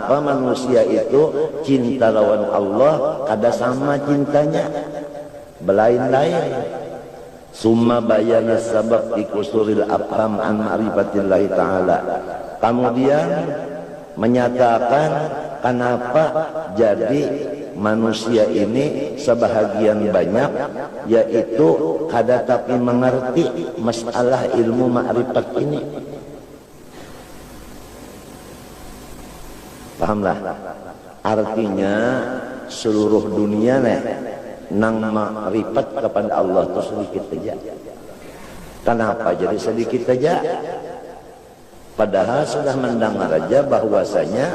kenapa manusia itu cinta lawan Allah kada sama cintanya, belain-lain. Summa bayana sabab ikusuril afham an ma'rifatillahi ta'ala. Kemudian menyatakan kenapa jadi manusia ini sebahagian banyak yaitu kada tapi mengerti masalah ilmu ma'rifat ini. Pahamlah? Artinya seluruh dunia nang ma'rifat kepada Allah itu sedikit saja. Kenapa jadi sedikit saja? Padahal sudah mendengar aja bahwasanya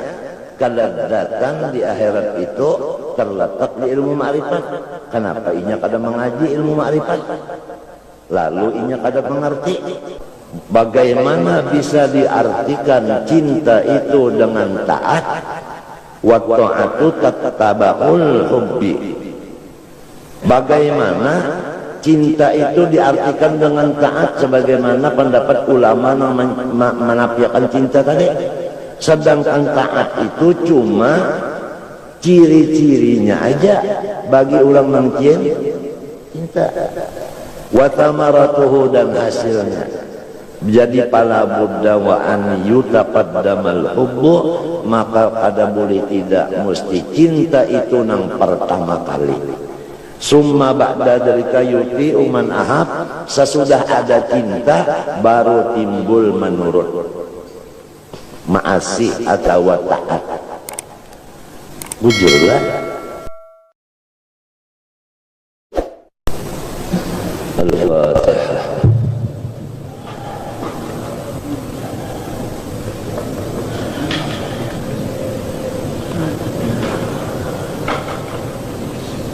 kelezatan di akhirat itu terletak di ilmu ma'rifat. Kenapa inya kada mengaji ilmu ma'rifat? Lalu inya kada mengerti. Bagaimana bisa diartikan cinta itu dengan taat? Wa ta'atu tataba'ul hubbi. Bagaimana cinta itu diartikan dengan taat sebagaimana pendapat ulama menafikan cinta tadi. Sedangkan taat itu cuma ciri-cirinya aja bagi ulang mungkin cinta. Wa thamaratuhu dan hasilnya. Jadi pala buddha wa an yutaqaddamal hubbu, maka kada boleh tidak mesti cinta itu nang pertama kali. Summa ba'da dalika yuti uman ahab, sesudah ada cinta baru timbul menurut ma'asi atau taat. Bujurlah. Al-Fatihah.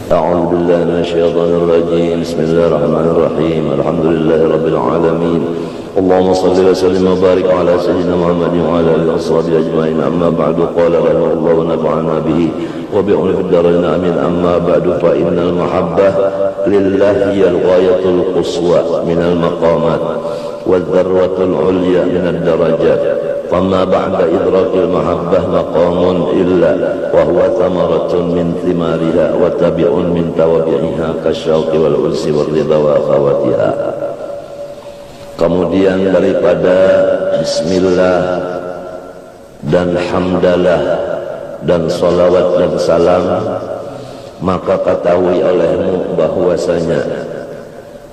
أعوذ بالله من الشيطان الرجيم. بسم الله الرحمن الرحيم. الحمد لله رب العالمين. اللهم صل وسلم وبارك على سيدنا محمد وعلى اله وصحبه اجمعين. اما بعد قال رحمه الله ونفعنا به وبعلومه في الدارين امين. اما بعد فان المحبه لله هي الغايه القصوى من المقامات والذروه العليا من الدرجات. فما بعد إدراك المحبة مقام إلا وهو ثمرة من ثمارها وتبع من توابعها كالشوق والأنس والرضا وأخواتها. Kemudian daripada bismillah dan hamdalah dan salawat dan salam, maka ketahui olehmu bahwasanya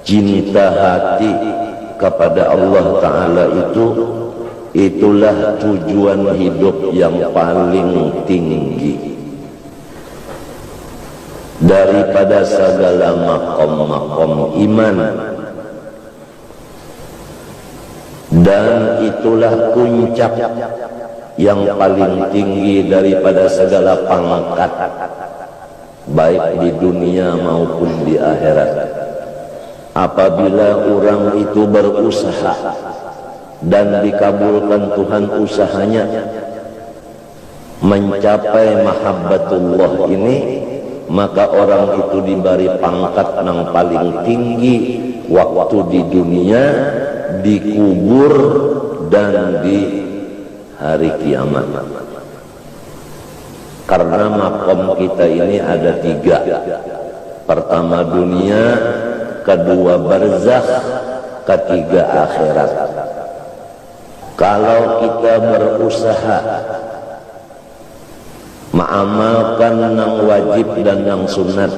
cinta hati kepada Allah Ta'ala itulah tujuan hidup yang paling tinggi daripada segala makom-makom iman, dan itulah puncak yang paling tinggi daripada segala pangkat baik di dunia maupun di akhirat. Apabila orang itu berusaha dan dikabulkan Tuhan usahanya mencapai mahabbatullah ini, maka orang itu diberi pangkat yang paling tinggi waktu di dunia, di kubur, dan di hari kiamat. Karena makom kita ini ada 3. Pertama dunia, kedua barzakh, ketiga akhirat. Kalau kita berusaha mengamalkan yang wajib dan yang sunat,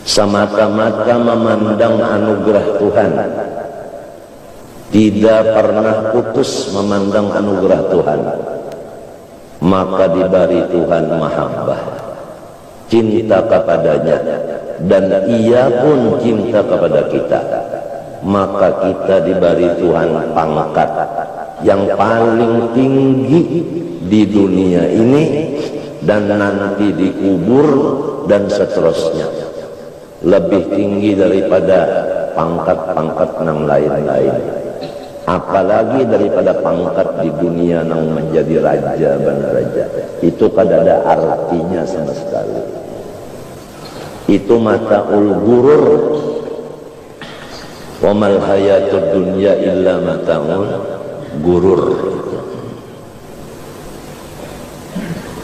semata-mata memandang anugerah Tuhan, tidak pernah putus memandang anugerah Tuhan, maka diberi Tuhan mahabbah, cinta kepadanya, dan ia pun cinta kepada kita. Maka kita diberi Tuhan pangkat yang paling tinggi di dunia ini dan nanti di kubur dan seterusnya, lebih tinggi daripada pangkat-pangkat yang lain-lain, apalagi daripada pangkat di dunia yang menjadi raja dan raja. Itu kada ada artinya sama sekali. Itu mata'ul gurur. Wa mal hayatud dunya illa mata'ul gurur.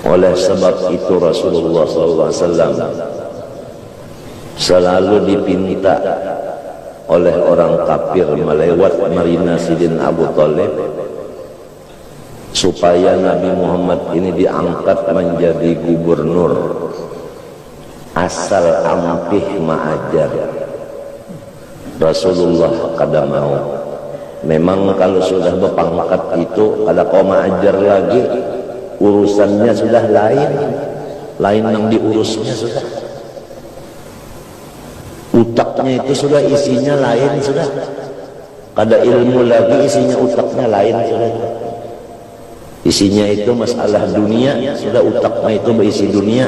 Oleh sebab itu Rasulullah SAW selalu dipinta oleh orang kafir melewat Marina Sidin Abu Thalib supaya Nabi Muhammad ini diangkat menjadi gubernur asal ampih ma'ajar. Rasulullah kada mau. Memang kalau sudah berpangkat itu kada kau ma'ajar lagi, urusannya sudah lain yang diurusnya sudah. Utaknya itu sudah isinya lain sudah. Kada ilmu lagi, isinya utaknya lain sudah. Isinya itu masalah dunia, sudah utaknya itu berisi dunia.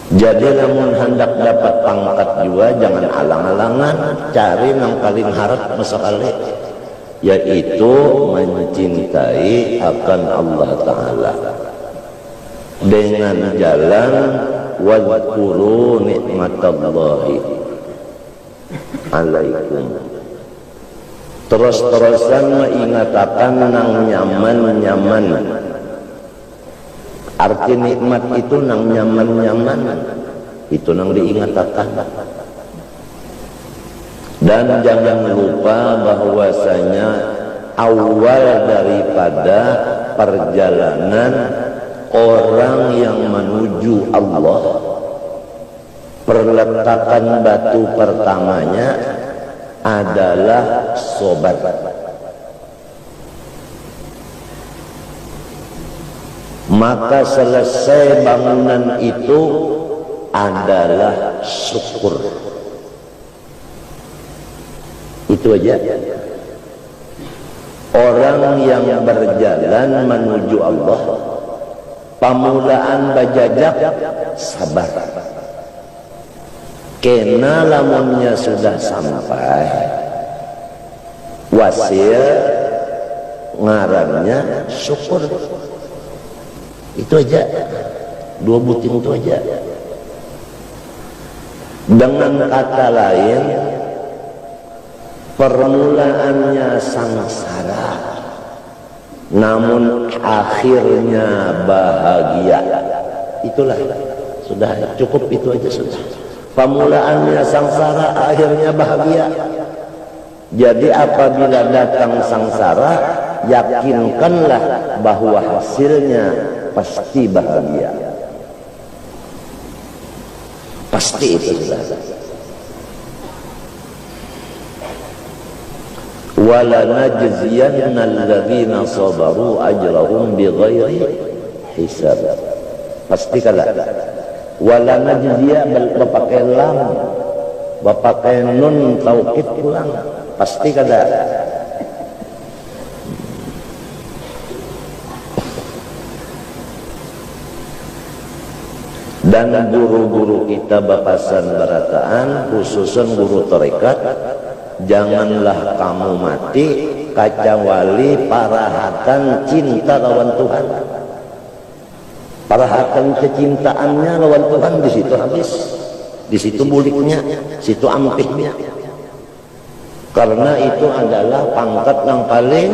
Jadi namun hendak dapat pangkat juga jangan alang-alangan, cari yang paling harap masalah, yaitu mencintai akan Allah Ta'ala dengan jalan wadhkuru nikmatallahi alaikum. Terus-terusan mengatakan nang nyaman-nyaman. Arti nikmat itu nang nyaman-nyaman, itu nang diingatakan. Dan jangan lupa bahwasanya awal daripada perjalanan orang yang menuju Allah, perletakan batu pertamanya adalah sobat. Maka selesai bangunan itu adalah syukur. Itu aja. Orang yang berjalan menuju Allah, pamulaan bajajak sabar. Kena lamunnya sudah sampai, wasil ngarannya syukur. Itu aja, dua buting itu aja. Dengan kata lain, permulaannya sangsara, namun akhirnya bahagia. Itulah, sudah cukup itu aja sudah. Permulaannya sangsara, akhirnya bahagia. Jadi apabila datang sangsara, yakinkanlah bahwa hasilnya pasti bahagia. Pasti itu sudah. Wala najziyanna alladhina sabaru ajrahum bighairi hisab. Pasti kala. Wala najziya berpakai lam, berpakai nun taukid pulang. Pasti kala. Dan guru-guru kita bapasan barataan, khususan guru tarekat, janganlah kamu mati kecuali parahatan cinta lawan Tuhan. Parahatan kecintaannya lawan Tuhan di situ habis, di situ buliknya, situ ampihnya. Karena itu adalah pangkat yang paling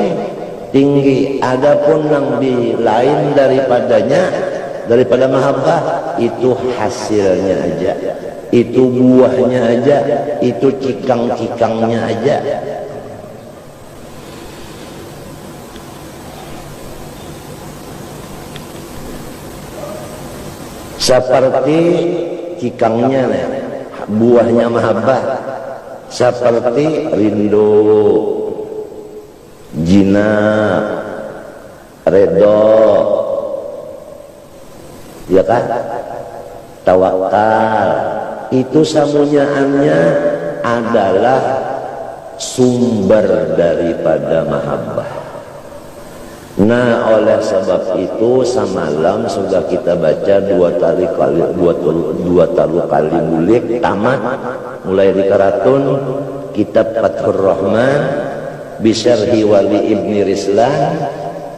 tinggi. Adapun yang di lain daripada mahabbah, itu hasilnya aja, itu buahnya aja, itu cikang-cikangnya aja. Seperti cikangnya, buahnya mahabbah, seperti rindu, jina, redho, ya kan, tawakal. Itu samunyaannya adalah sumber daripada mahabbah. Nah, oleh sebab itu semalam sudah kita baca dua kali mulik tamat, mulai di karatun kitab Fathur Rahman bisyarhi Wali Ibni Rislan.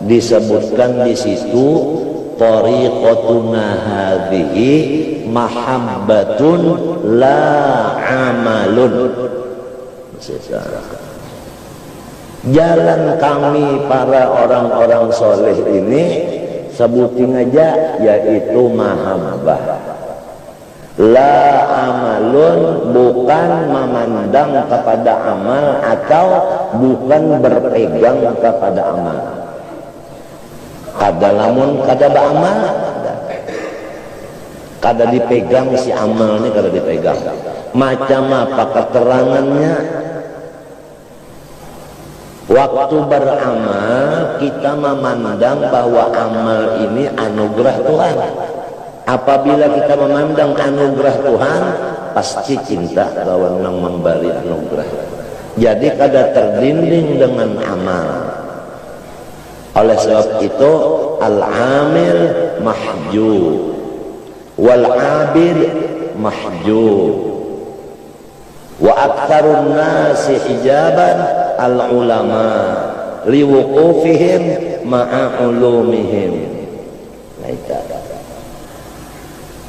Disebutkan di situ tariqatuna hadhihi mahabbatun la amalun. Jalan kami para orang-orang soleh ini sebutin aja, yaitu mahabbah. La amalun, bukan memandang kepada amal atau bukan berpegang kepada amal. Kada lamun kada beramal, kada dipegang si amal ini, kada dipegang. Macam apa keterangannya? Waktu beramal kita memandang bahwa amal ini anugerah Tuhan. Apabila kita memandang anugerah Tuhan, pasti cinta lawan yang memberi anugerah. Jadi kada terdinding dengan amal. Oleh sebab itu al-amil mahjub wal abid mahjub wa aktsarun nasi hijaban al-ulama liwuqufihim ma'a ulumihim.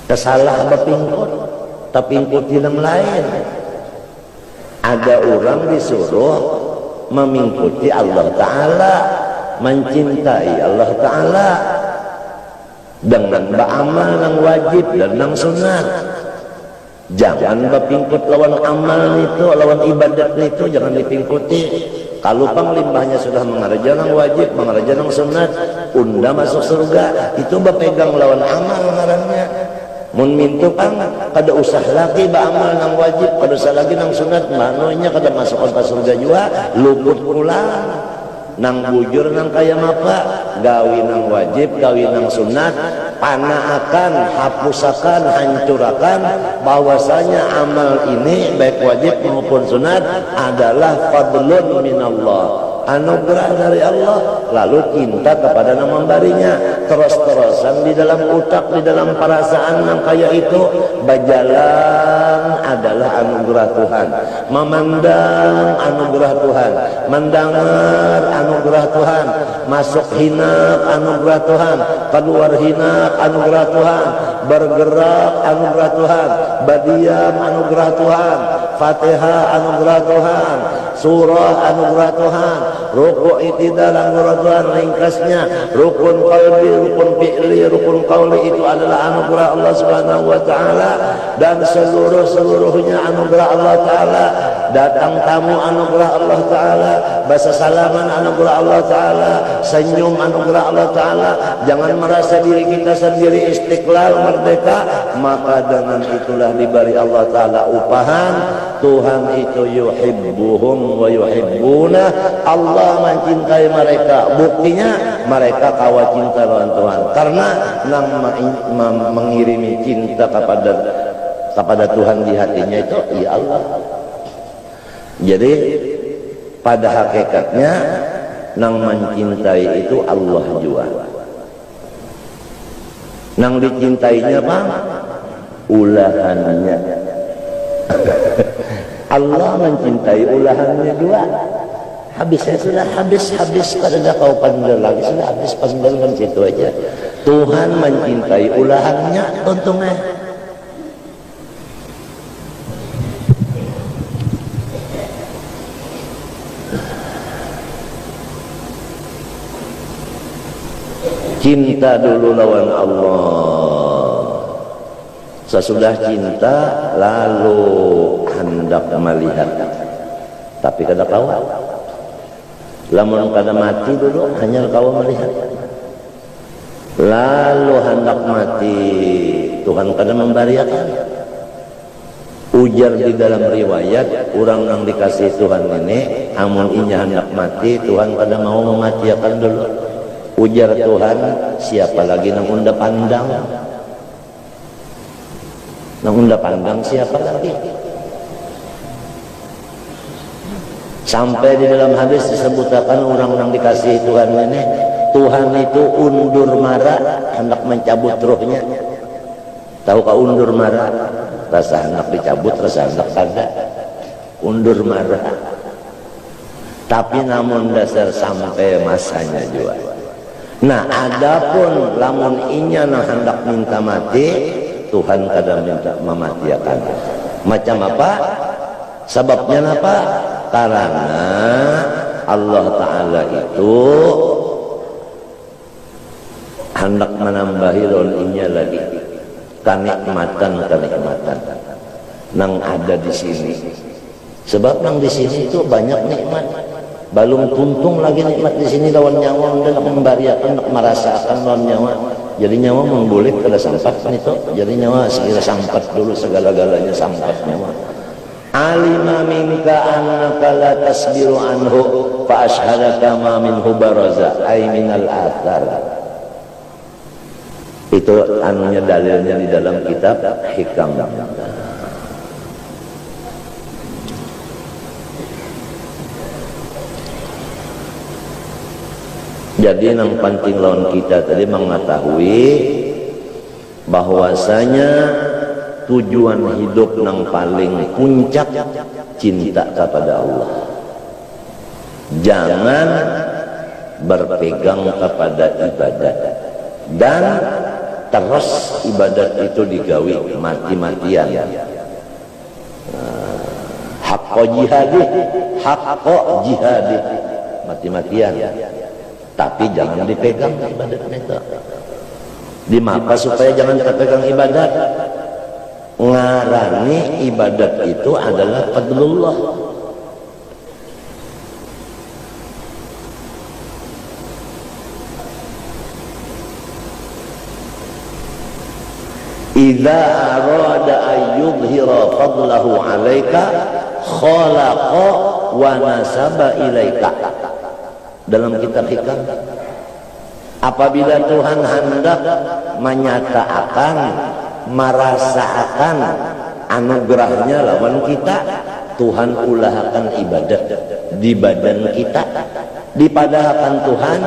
Kesalah bapingkut tapi ingkut yang lain. Ada orang disuruh mengikuti Allah Ta'ala, mencintai Allah Ta'ala dengan beramal yang wajib dan yang sunat. Jangan bapingkut lawan amal itu, lawan ibadat itu jangan dipingkuti. Kalau panglimbahnya sudah mengerja yang wajib, mengerja yang sunat, unda masuk surga, itu bapegang lawan amal ngarannya. Mun mintu pang kada usah lagi beramal yang wajib, kada usah lagi yang sunat, manonya kada masuk ke surga juga, luput pulang. Nang bujur nang kaya apa, gawi nang wajib, gawi nang sunat, panaakan, hapusakan, hancurakan bahwasanya amal ini baik wajib maupun sunat adalah fadlun minallah, anugerah dari Allah. Lalu cinta kepada yang memberinya terus-terusan di dalam utak, di dalam perasaan yang kaya itu berjalan adalah anugerah Tuhan. Memandang anugerah Tuhan, mendengar anugerah Tuhan, masuk hinak anugerah Tuhan, keluar hinak anugerah Tuhan, bergerak anugerah Tuhan, berdiam anugerah Tuhan, Fatihah anugerah Tuhan, surah anugerah Tuhan, rukuk i'tidal anugerah Tuhan. Ringkasnya, rukun qalbi, rukun fi'li, rukun qauli itu adalah anugerah Allah Subhanahu wa taala, dan seluruhnya anugerah Allah taala. Datang tamu anugerah Allah taala, bahasa salaman anugerah Allah taala, senyum anugerah Allah taala. Jangan merasa diri kita sendiri istiqlal merdeka, maka dengan itulah diberi Allah taala upahan. Tuhan itu yuhibbuhum wa yuhibbuna, Allah mencintai mereka. Buktinya mereka kawa cinta dengan Tuhan karena mengirimi cinta kepada Tuhan di hatinya itu ya Allah. Jadi pada hakikatnya nang mencintai itu Allah juga. Nang dicintainya apa? Ulahannya. Allah mencintai ulahannya juga. Habisnya sudah habis kada kau pandang lagi, sudah habis pandang kan situ aja. Tuhan mencintai ulahannya, untungnya. Cinta dulu lawan Allah. Sesudah cinta lalu hendak melihat, tapi kada kawa. Lamun kada mati dulu hanya kawa melihat. Lalu hendak mati Tuhan kada membariakan. Ujar di dalam riwayat orang yang dikasih Tuhan ini, amun inya hendak mati Tuhan kada mau mematiakan dulu. Ujar Tuhan, siapa lagi nang unda pandang? Nang unda pandang siapa lagi? Sampai di dalam hadis disebutkan orang yang dikasih Tuhan ini, Tuhan itu undur marah hendak mencabut rohnya. Tahukah undur marah? Rasa hendak dicabut, rasa hendak kada. Undur marah. Tapi namun dasar sampai masanya juga. Nah, adapun lamun inya nah hendak minta mati, Tuhan kadang minta mematiakan. Macam apa? Sebabnya apa? Karena Allah Ta'ala itu hendak menambahi roninya lagi kenikmatan nang ada di sini. Sebab nang di sini itu banyak nikmat. Belum tuntung lagi nikmat di sini lawan nyawa hendak membariakan, hendak merasakan lawan nyawa. Jadi nyawa memboleh kada sampat itu. Jadi nyawa sekira sampat dulu segala-galanya sampat nyawa. Alima minka annaka la tasbiru anhu fa ashhadaka ma minhu baraza ay minal athar. Itu anunya dalilnya di dalam kitab Hikam. Jadi yang penting lawan kita tadi mengetahui bahwasanya tujuan hidup yang paling puncak cinta kepada Allah. Jangan berpegang kepada ibadat dan terus ibadat itu digawi mati-matian. Hakko jihadi, mati-matian. Tapi jangan dipegang ibadat itu. Di maka supaya jangan terpegang ibadat. Ngarani ibadat itu adalah fadlullah. Idza arada ayyudhira fadlahu 'alaika khalaqa wa nasaba ilaika. Dalam kitab Hikam, apabila Tuhan hendak menyatakan, merasakan anugerahnya lawan kita, Tuhan ulahkan ibadat di badan kita, dipadahakan Tuhan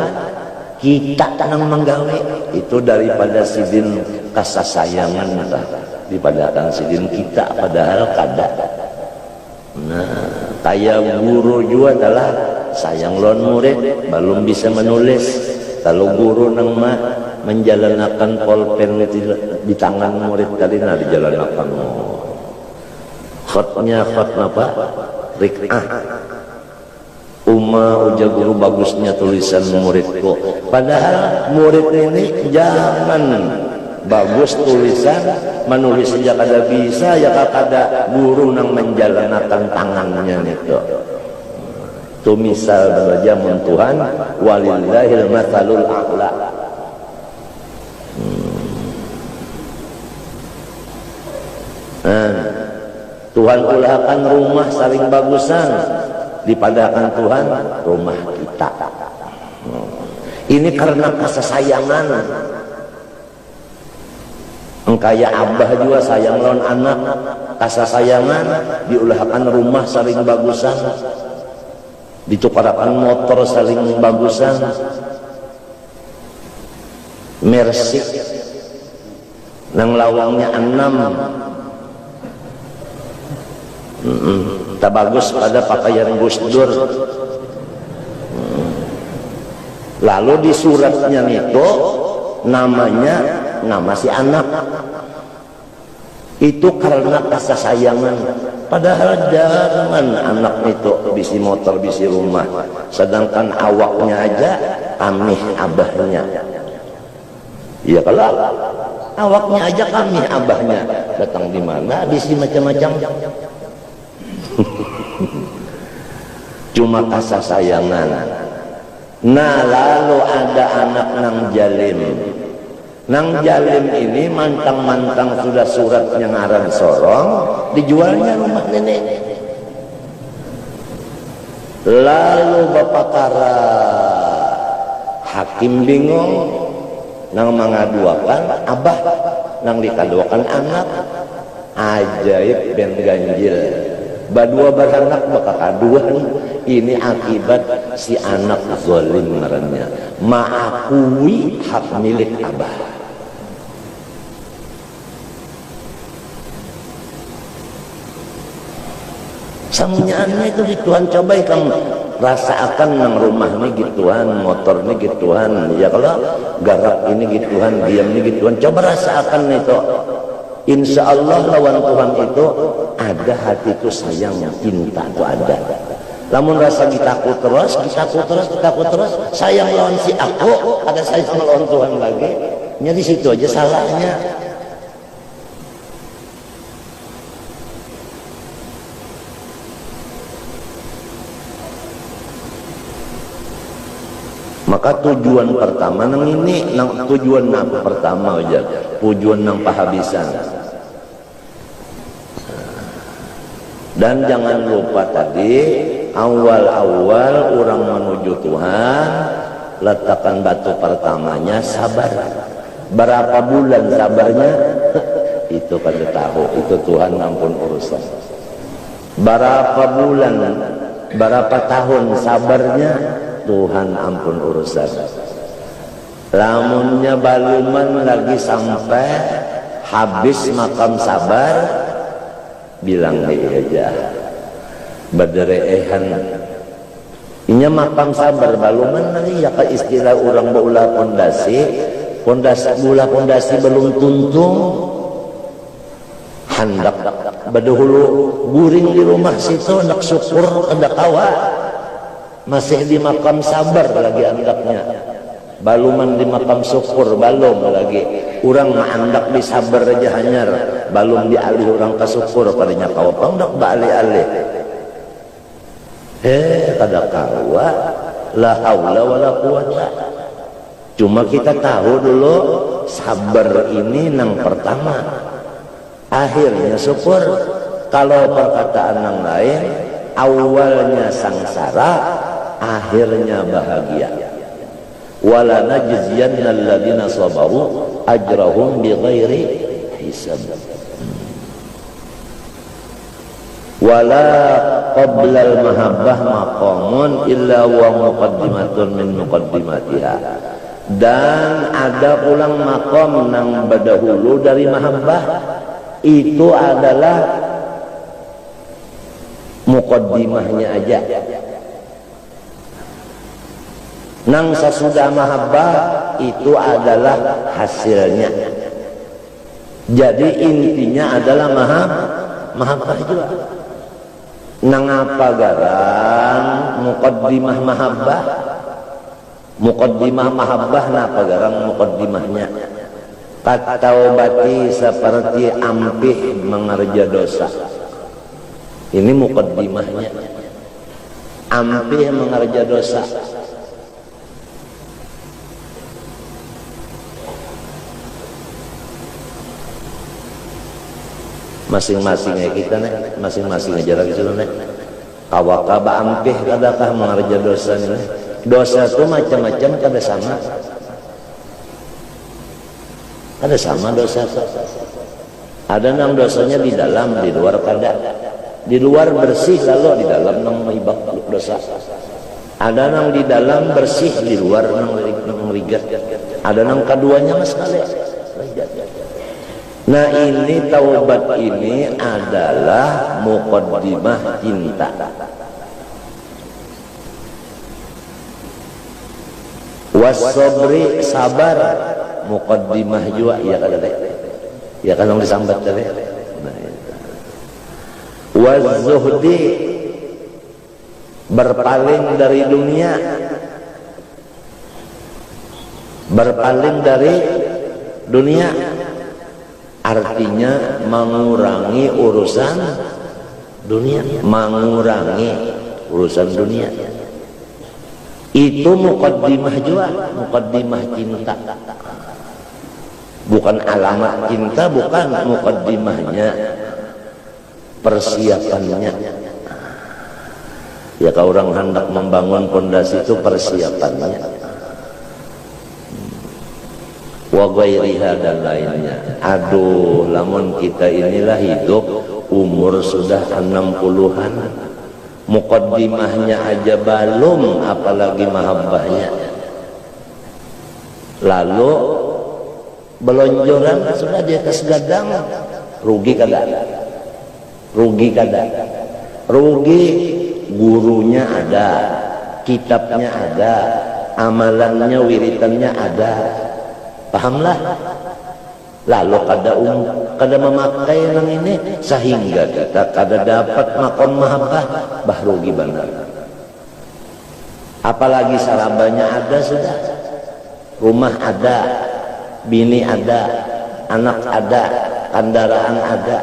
kita tanang menggawe itu daripada sidin kasasayangan dipadahakan sidin kita padahal kada. Nah, kayak guru juga adalah sayang lawan murid belum bisa menulis. Kalau guru nang menjalankan pulpen di tangan murid tadi dijalankan. Khotnya khot apa? Rik'ah. Uja guru bagusnya tulisan muridku. Padahal murid ini jangan bagus tulisan, menulis saja kada bisa, ya kada guru nang menjalankan tangannya itu. Itu misal belajar Tuhan, walillahil matsalul a'la. Tuhan ulahkan rumah saling bagusan, dipadakan Tuhan rumah kita. Ini karena kasih sayangan. Engkaya abah juga sayang lawan anak, kasih sayangan diulahkan rumah saling bagusan, ditukarakan motor saling bagusan. Mercy nang lawangnya 6 tak bagus pada pakaian Gus Dur. Lalu di suratnya itu namanya nama si anak itu karena kasih sayangan. Padahal jangan anak itu bisi motor bisi rumah, sedangkan awaknya aja kami abahnya. Iya kalau awaknya aja kami abahnya, datang di mana bisi macam-macam. Cuma kasih sayangan. Nah lalu ada anak nang jalim. Nang jalim ini mantang-mantang sudah suratnya ngaran sorong, dijualnya rumah nenek. Lalu bapak kara hakim bingung, nang mengaduakan abah, nang dikaduakan anak. Ajaib ben ganjil. Badua beranak bakal kaduan. Ini akibat si anak zalim ngarannya mengakui hak milik abah. Samunyaannya itu gituan, coba kamu rasakan nang rumah ini gituan, motor ini gituan, ya kalau garak ini gituan, diam ini gituan, coba rasakan itu. Insya Allah lawan Tuhan itu ada hati itu sayang, cinta itu ada. Lamun rasa ditakut terus, sayang lawan si aku, ada saya melawan Tuhan lagi. Nya di situ aja salahnya. Maka tujuan pertama nang ini, tujuan nang pertama aja, tujuan nang pahabisan. Dan jangan lupa tadi, awal-awal orang menuju Tuhan, letakkan batu pertamanya sabar. Berapa bulan sabarnya? Itu kada tahu, itu Tuhan ampun urusan. Berapa bulan, berapa tahun sabarnya? Tuhan ampun urusan. Lamunnya baluman lagi sampai habis makam sabar, bilang aja bederehan inya makam sabar baluman lagi ya ke istilah orang baulah pondasi belum tuntung hendak badahulu guring di rumah situ hendak syukur hendak kawa masih di makam sabar lagi hendaknya baluman di makam syukur balum lagi orang hendak di sabar aja hanyar balum dialih orang ke syukur padanya kawa hendak balik-alih kada kawa la haula wala quwata. Cuma kita tahu dulu sabar ini nang pertama akhirnya syukur. Kalau perkataan yang lain awalnya sangsara akhirnya bahagia. Wala najziyannal ladzina sabaru ajrahum bighairi hisab. Wala qablal mahabbah maqamun illa wa muqaddimatun min muqaddimatiha. Dan ada ulang maqam nang badahulu dari mahabbah, itu adalah muqaddimahnya aja. Nang sesudah mahabbah itu adalah hasilnya. Jadi intinya adalah mahabbah juga. Nang apa garang muqaddimah mahabbah? Muqaddimah mahabbah napa garang muqaddimahnya? Kataubati seperti ampih mengerja dosa. Ini muqaddimahnya. Ampih mengerja dosa. Masing-masing kita nih, masing-masing aja lagi dulu nih. Kawakaba ampih kadakah mengerja dosa nih? Dosa itu macam-macam kada sama. Ada sama dosa. Ada nang dosanya di dalam, di luar kada. Di luar bersih lalu di dalam nang mehibak dosa. Ada nang di dalam bersih, di luar nang rigat. Ada nang keduanya mas kali. Nah ini taubat ini adalah muqaddimah cinta. Wasobri sabar muqaddimah juga ya kada deh. Ya kan disambat tadi. Nah itu. Wazuhdi berpaling dari dunia. Berpaling dari dunia artinya mengurangi urusan dunia, mengurangi urusan dunia. Itu muqaddimah juga, muqaddimah cinta. Bukan alamat cinta, bukan muqaddimahnya, persiapannya. Ya kalau orang hendak membangun pondasi itu persiapannya. Wa ghairiha dan lainnya. Aduh, lamun kita inilah hidup umur sudah 60-an. Muqaddimahnya aja belum, apalagi mahabbahnya. Lalu belonjoran sudah di atas gadang, rugi kada? Rugi kada? Rugi gurunya ada, kitabnya ada, amalannya, wiritannya ada. Pahamlah. Lalu kada memakai yang ini sehingga kita kada dapat makom mahabbah, bah rugi benar. Apalagi salabanya ada sudah, rumah ada, bini ada, anak ada, kendaraan ada,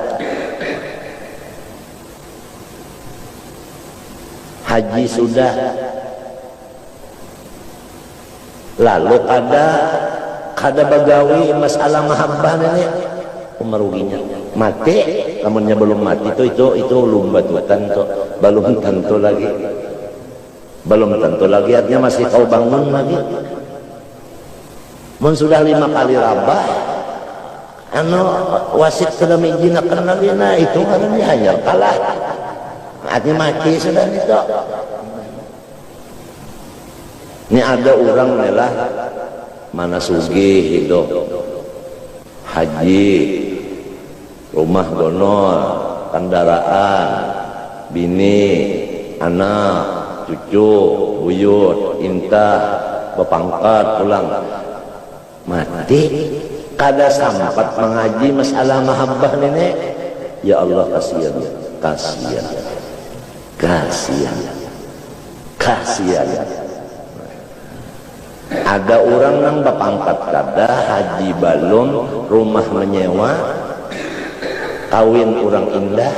haji sudah, lalu kada bagawi masalah mahabbah ini meruginya. Mati, namunnya belum mati itu lumba tutan tuh, belum tentu lagi. Belum tentu lagi, artinya masih kau bangun lagi. Mun sudah 5 kali rabah, wasit sudah mijina kenalina itu harusnya hanya kalah. Artinya mati sudah itu. Ini ada orang lah, mana sugih hidup, haji, rumah donor, kendaraan, bini, anak, cucu, buyut, intah, bepangkat, pulang. Mati, kada sempat mengaji masalah mahabbah nenek. Ya Allah, kasihan, kasihan, kasihan, kasihan. Ada orang yang bepangkat kada, haji balum, rumah menyewa, kawin orang indah.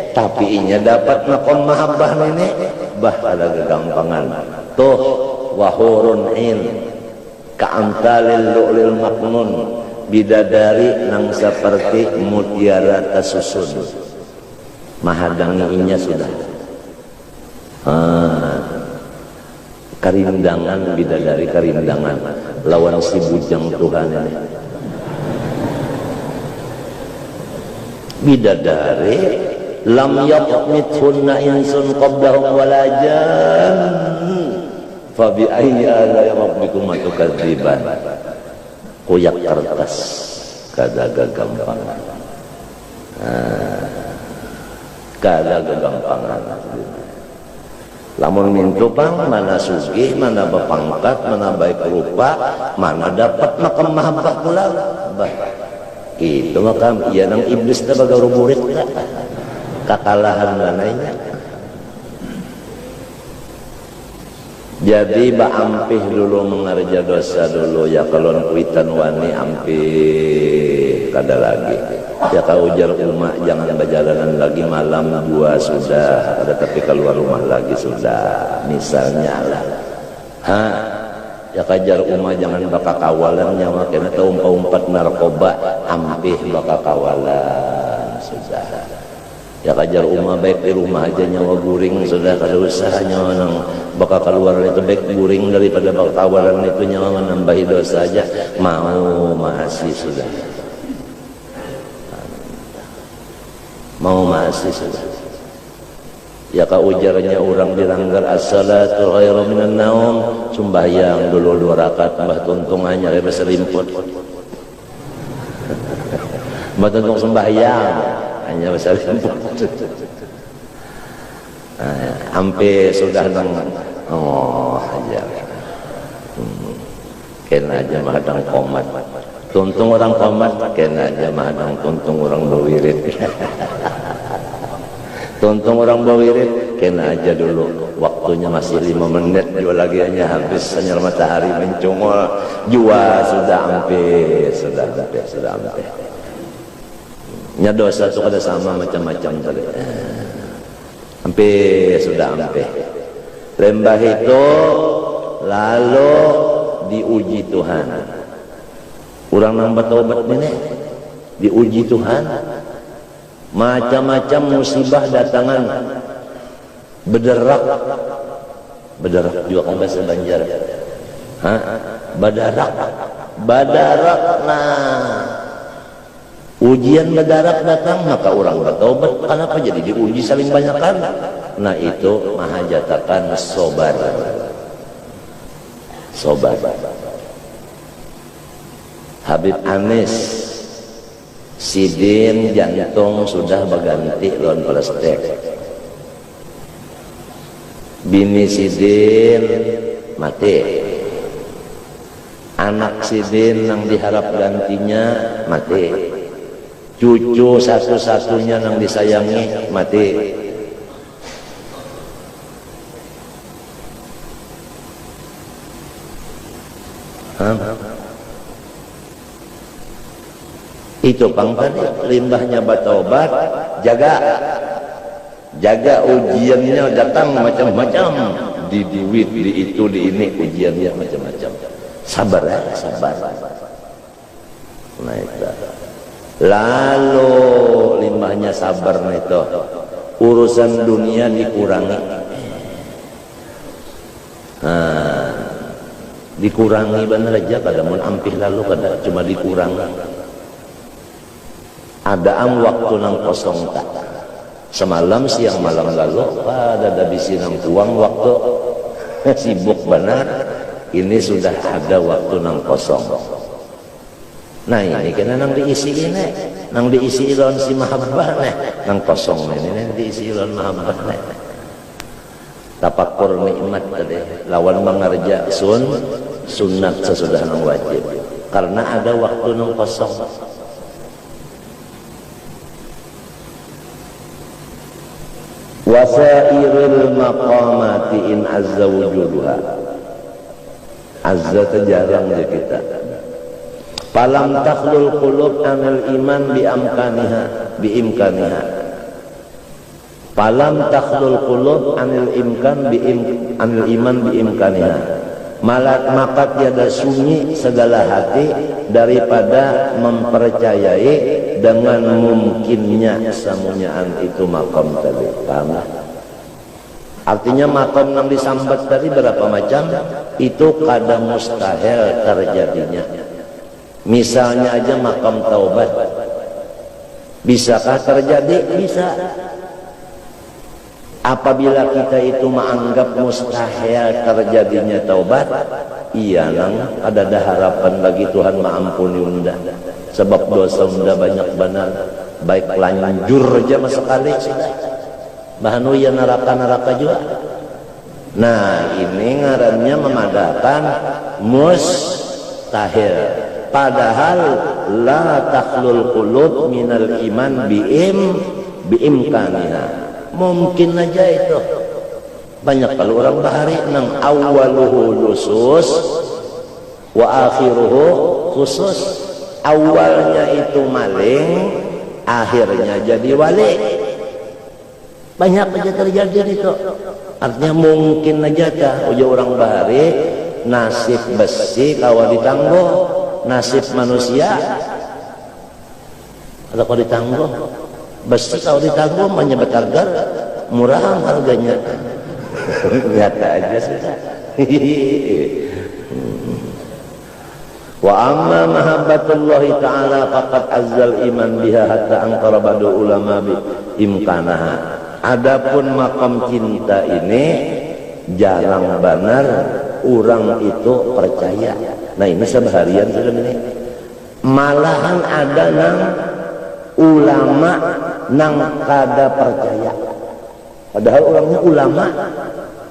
Tapi inya dapat makom mahabbah nenek, bah ada kegampangan. Tuh wahurun in ka'amtalil lu'lil maknun, bidadari nang seperti mutiara tasusun. Mahadangi inya sudah. Karindangan bidadari, karindangan lawan si bujang Tuhan ini. Bidadari lam yaqmithunna insun qablahum wala jan fa bi ayyi ala rabbikum tukadziban. Kuyak kertas kada gampang, kada gampang. Lamun mintu pang mana sugih, mana bepangkat, mana baik rupa, mana dapat makam mahabbah pula. Itu makam iya nang iblis na baga ruburit na kakalahan mananya. Jadi ba ampih dulu mengerja dosa dulu ya, kalau kuitan wani ampih kada lagi ya. Kau ujar umat jangan berjalanan lagi malam 2 sudah ada, tapi keluar rumah lagi sudah misalnya lah. Ya kajar umat jangan baka kawalan nyawa kena tahu umpat narkoba ampih baka kawalan sudah. Ya kajar umat baik di rumah aja nyawa guring sudah, kada usah nyawa nang baka keluar itu baik guring daripada baka kawalan itu nyawa menambahi dosa aja mau masih sudah, mau masih sudah. Ya ka ujarnya orang dilanggar as-salatu khairu minan naum, sembahyang dulu 2 rakaat mbah tuntungannya lebih serimput. Mbah tuntung sembahyang hanya serimput. Sampai sudah nang aja. Kena aja mahadang komat. Tuntung orang komat, kena aja mahadang tuntung orang berwirid. Tuntung orang bawirid, kena aja dulu. Waktunya masih 5 menit, jua lagi hanya habis sinar matahari mencungol. Jua sudah hampir, sudah hampir. Nya dosa itu kada sama macam-macam tadi. Hampir, sudah hampir. Lembah itu lalu diuji Tuhan. Orang nang bertobat ini diuji Tuhan. Macam-macam musibah datangan, bederak juga kan bahasa Banjar. Badarak. Nah, ujian badarak datang, maka orang bertobat. Kenapa jadi diuji saling banyakkan? Nah itu mahajatakan sobar. Habib Anis sidin jantung sudah berganti lawan plastik. Bini sidin mati. Anak sidin yang diharap gantinya mati. Cucu satu-satunya yang disayangi mati. Itu pang tadi limbahnya bertobat, jaga ujiannya datang macam-macam, di duit, di itu, di ini, ujiannya macam-macam. Sabar ya, sabar. Nah itu. Lalu limbahnya sabar itu, urusan dunia dikurangi. Dikurangi benar aja, kada mun ampih lalu kada cuma dikurangi. Ada waktu nang kosong tak. Semalam siang malam lalu pada dabisi nang uang waktu sibuk benar. Ini sudah ada waktu nang kosong. Nah ini kena nang diisi ini, nang diisi ilon si mahabbah nih, nang kosong ini diisi ilon mahabbah nih. Tapakur nikmat tadi, lawan mengerja sunat sesudah nang wajib. Karena ada waktu nang kosong. Wasairil maqamati in azza wujuduha. Azza terjarang je kita. Falam takhlul qulub anil iman biimkaniha. Falam takhlul qulub anil iman biimkaniha. Maka tiada sunyi segala hati daripada mempercayai dengan mungkinnya kesamunyaan itu makom tadi. Paham? Artinya makom yang disambat tadi berapa macam? Itu kada mustahil terjadinya. Misalnya aja makom taubat, bisakah terjadi? Bisa. Apabila kita itu menganggap mustahil terjadinya taubat, iya nang ada harapan bagi Tuhan mengampuni unda. Sebab dosa unda banyak benar, baik lanjur aja sekali sudah. Bahanu ya neraka juga. Nah ini ngarannya memadahkan mustahil. Padahal la takhlul qulub minal iman biimkaniha. Mungkin aja itu. Banyak kalau orang bahari nang awaluhu lusus wa akhiruhu khusus. Awalnya itu maling, akhirnya jadi wali. Banyak aja terjadi itu. Artinya mungkin aja dah uja orang bahari nasib besi kawa ditangguh, nasib manusia atau kau ditangguh. Besi kalau ditangguh menyebut harga murah harganya. Lihat aja sudah. Wa amma mahabbatullah ta'ala faqad azzal iman biha hatta angkara badu ulama bi imkanaha. Adapun makam cinta ini jarang benar orang itu percaya. Nah ini sebaharian sudah ini. Malahan ada nang ulama nang kada percaya. Padahal orangnya ulama,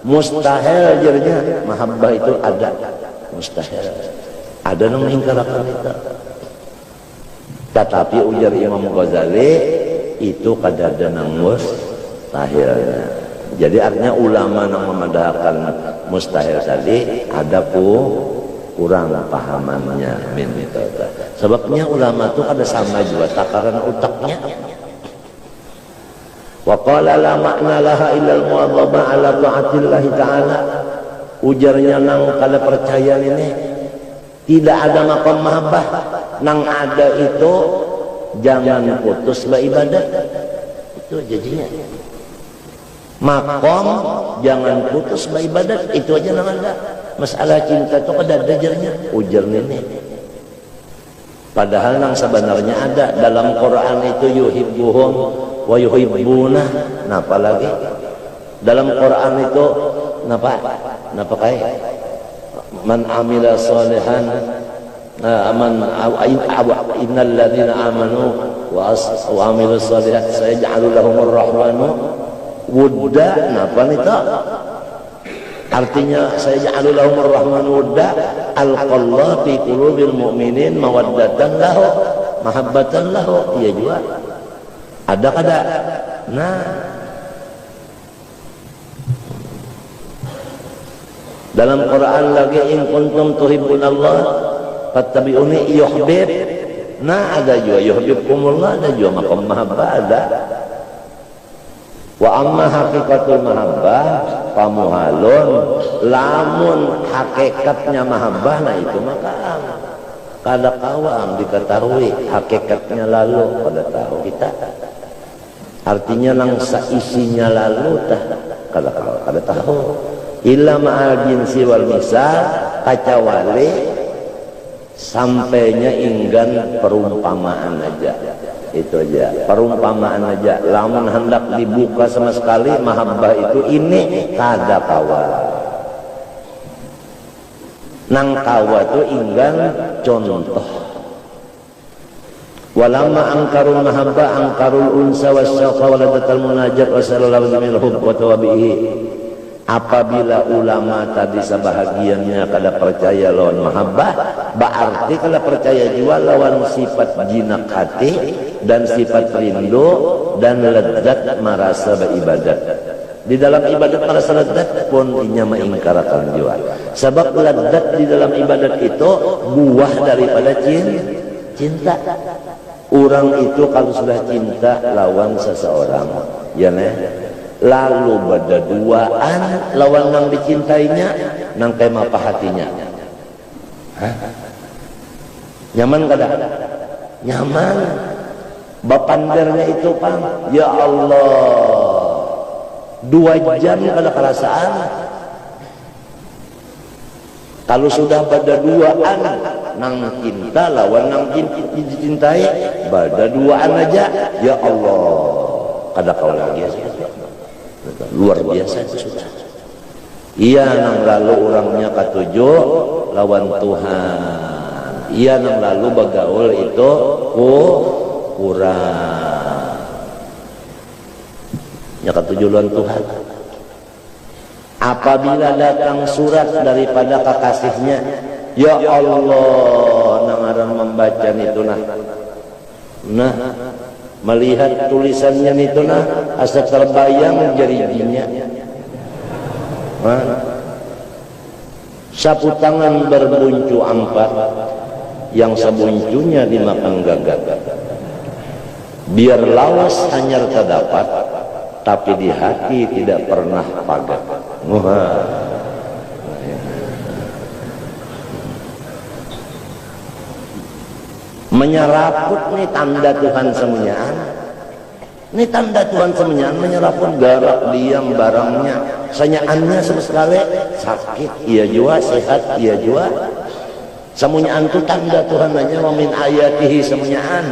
mustahil jadinya mahabbah itu ada, mustahil. Ada nang mengingkarakan itu. Tetapi ujar Imam Ghazali itu kada ada nang mustahilnya. Jadi artinya ulama nang memadahkan mustahil tadi ada kurang pahamannya min itu. Sebabnya ulama itu ada sama juga takaran utaknya. Wa qala la makna laha illa al-muwadhabah ala ta'atillah ta'ala. Ujarnya nang kada percaya ini tidak ada maqam mahabbah, nang ada itu jangan putus beribadat. Itu jadinya. Maqam jangan putus beribadat, itu aja nang ada. Masalah cinta itu kada ada jarnya, ujar ini. Padahal nang sebenarnya ada dalam Quran itu yuhibbuhum wa yuhibbuna. Napa lagi? Dalam Quran itu napa kai? Man amila salihan innal ladzina amanu wa amilu salihat sayaj'alu lahumur rahmanu wudda. Napa nita? Artinya sayaj'alu lahumur rahmanu wudda alqallahu fi qulubil mu'minin mawaddatan lahu mahabbatan lahu. Iya juga. Ada kada? Nah, Dalam Quran lagi in kuntum tuhibbunallah fattabi'uni yuhbib. Nah ada juga yuhibbukumullah, ada juga maqam mahabbah ada. Wa amma haqiqatul mahabbah pamuhalun, lamun hakikatnya mahabbah nah itu makam. Kada kawang diketahui hakikatnya lalu pada tahu kita. Artinya langsa isinya lalu tah kada kawang kada tahu. Illa ma'al jinsi wal misal kacawali sampainya inggan perumpamaan aja. Itu aja, perumpamaan aja. Lamun hendak dibuka sama sekali mahabbah itu ini kada kawa. Nang kawa itu inggan contoh. Walamma angkarul mahabbah angkarul unsa wasyauqa waladatal munajat wa sallallahu alaihi wa tawabihi. Apabila ulama tadi sebahagiannya kada percaya lawan mahabbah, berarti kada percaya juga lawan sifat jinak hati dan sifat rindu dan lezat merasa beribadat. Di dalam ibadat merasa lezat pun inya mengingkarakan juga. Sebab lezat di dalam ibadat itu buah daripada cinta. Orang itu kalau sudah cinta lawan seseorang, ya nih. Lalu berduaan lawan nang dicintainya nang tema apa hatinya. Hah? Nyaman kada? Nyaman. Bapandernya itu pang, ya Allah 2 jam kada kerasaan. Kalau sudah berduaan nang cinta lawan nang dicintai berduaan aja, ya Allah kada kau lagi ya. Luar biasa sudah. Iya nang lalu orangnya ketujuh lawan Tuhan. Iya nang lalu bagaul itu kurang. Ya ketujuh lawan Tuhan. Apabila datang surat daripada kekasihnya, ya Allah nang aran membaca itu nah melihat tulisannya itu asa terbayang jarinya. Sapu tangan berbuncu 4 yang sebuncunya dimakan gagak. Biar lawas hanyar terdapat, tapi di hati tidak pernah pagat. Menyeraput nih tanda Tuhan semuanyaan. Ini tanda Tuhan semuanyaan menyeraput garak diam barangnya. Senyaannya sama sekali sakit, iya juga sehat, iya juga. Semuanyaan itu tanda Tuhan aja. Wa min ayatihi semuanyaan.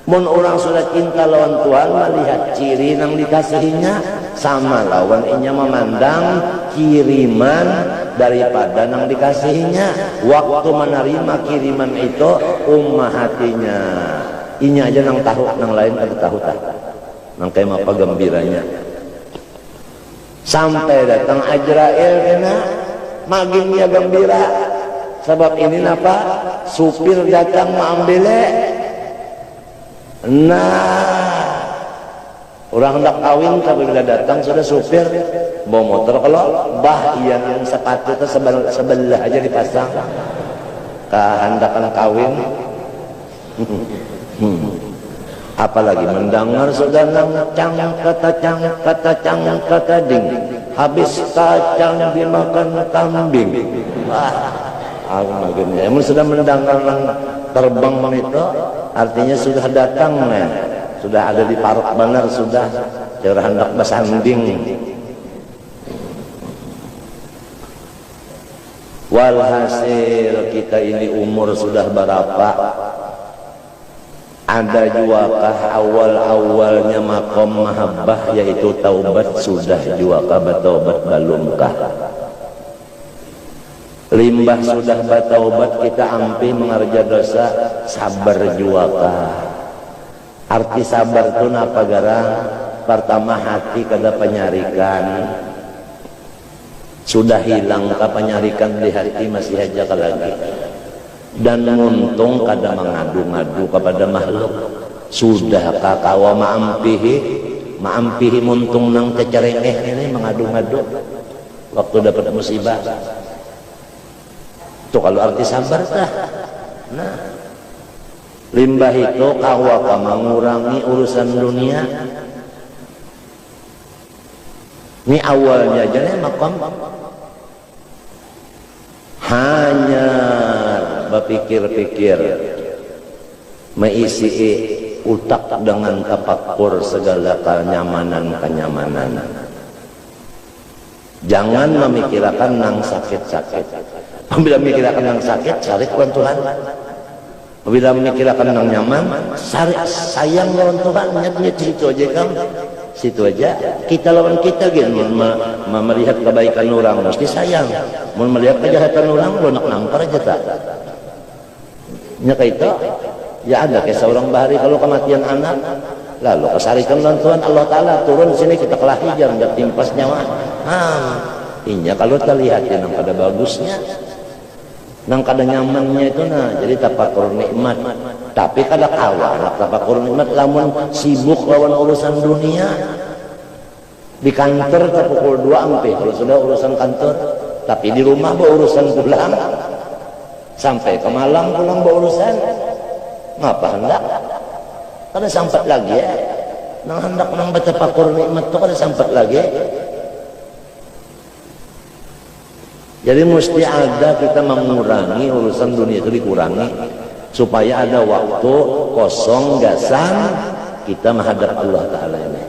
Mun orang sudah cinta lawan Tuhan melihat ciri nang dikasihinya sama lawan inya memandang kiriman daripada nang dikasihinya. Waktu menerima kiriman itu hatinya inya aja nang tahu, nang lain ada tahu tak nang kayak apa gembiranya. Sampai datang Ajrail kena maginnya gembira. Sebab ini apa? Supir datang mengambilnya. Nah, orang hendak kawin tapi sudah datang sudah supir bawa motor kalau yang sepatu itu sebelah aja dipasang kehendakan kawin. Apalagi mendengar sudah nang cang kata ding habis kacang dimakan kambing. Emang sudah mendengar nang terbang itu artinya sudah datang sudah ada di parok benar, sudah cara hendak bersanding. Walhasil kita ini umur sudah berapa, ada juakah awal-awalnya makom mahabbah yaitu taubat sudah juakah bertaubat belumkah? Limbah sudah bertaubat kita ampi mengerja dosa sabar juakah? Arti sabar itu apa garang? Pertama hati kada penyarikan, sudah hilang ke penyarikan di hati masih aja lagi. Dan muntung kada mengadu-ngadu kepada makhluk. Sudah kakawa maampihi muntung nang tecerengeh ini mengadu-ngadu. waktu dapat musibah. Itu kalau arti sabar tah. Nah, limbah itu kawaka mengurangi urusan dunia. Ini awalnya aja nih makam hanya berpikir-pikir, mengisi utak dengan tafakur segala kenyamanan. Jangan memikirkan nang sakit-sakit. Apabila memikirkan nang sakit, cari lawan Tuhan. Apabila memikirkan nang nyaman, sayang lawan Tuhan. Nyat situ aja kan. Situ aja. Kita lawan kita gitu. Melihat kebaikan orang mesti sayang. Melihat kejahatan orang, lo nak nampar aja tak. Nyata itu. Ya ada kayak seorang bahari kalau kematian anak, lalu kesarikan lawan Tuhan Allah Ta'ala turun sini kita kelahi jangan timpas nyawa. Inya kalau kita lihat ya nang pada bagusnya, nang kada nyamannya itu nah jadi tafakur nikmat. Tapi kada awal tafakur nikmat lamun sibuk lawan urusan dunia di kantor ke pukul 2 ampe kalau sudah urusan kantor, tapi di rumah bawa urusan pulang sampai ke Malang pulang bawa urusan. Ngapa hendak? Kada sampat lagi ya. Nang hendak nang tafakur nikmat tu kada sampat lagi. Jadi mesti ada kita mengurangi urusan dunia itu dikurangi supaya ada waktu kosong gasan kita menghadap Allah Ta'ala ini.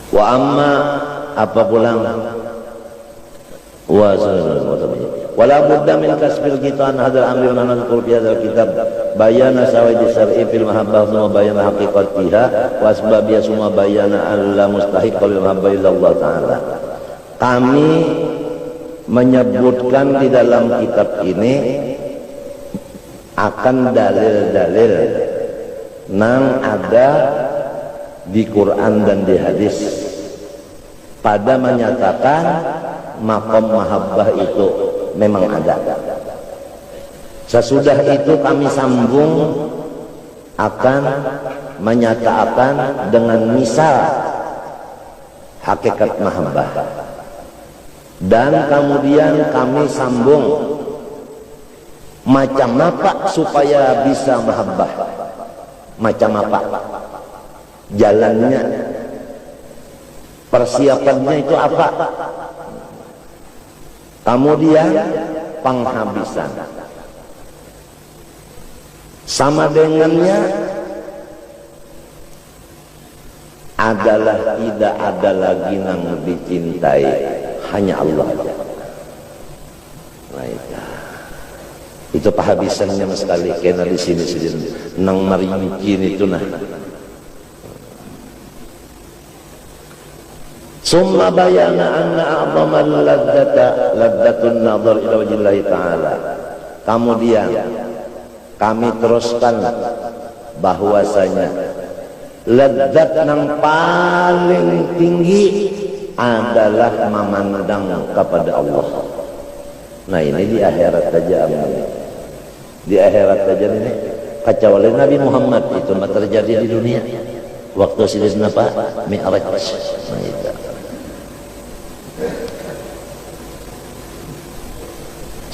Wa amma apa pulang wala budda min kasbil kita an hadzal amri wa nadhkur fi hadzal kitab bayana sawaid syar'i fil mahabbah wa bayana haqiqatiha wa asbabiha summa bayana alla mustahiq lil mahabbah illa Allah Ta'ala. Kami menyebutkan di dalam kitab ini akan dalil-dalil nang ada di Quran dan di hadis pada menyatakan maqam mahabbah itu memang ada. Sesudah itu kami sambung akan menyatakan dengan misal hakikat mahabbah, dan kemudian kami sambung macam apa supaya bisa mahabbah, macam apa jalannya, persiapannya itu apa, kemudian penghabisan. Sama dengannya adalah tidak ada lagi yang dicintai, hanya Allah saja. Itu penghabisannya sekali kena di sini nang marinkin itu nah. Summa bayana anna a'zamal laddatun nazar ila wajhillahi ta'ala. Kemudian kami teruskan bahwasanya ladzat yang paling tinggi adalah memandang kepada Allah. Nah ini di akhirat saja amin. Di akhirat saja ini kecuali Nabi Muhammad itu terjadi di dunia waktu sidina apa Mi'raj. Nah itu.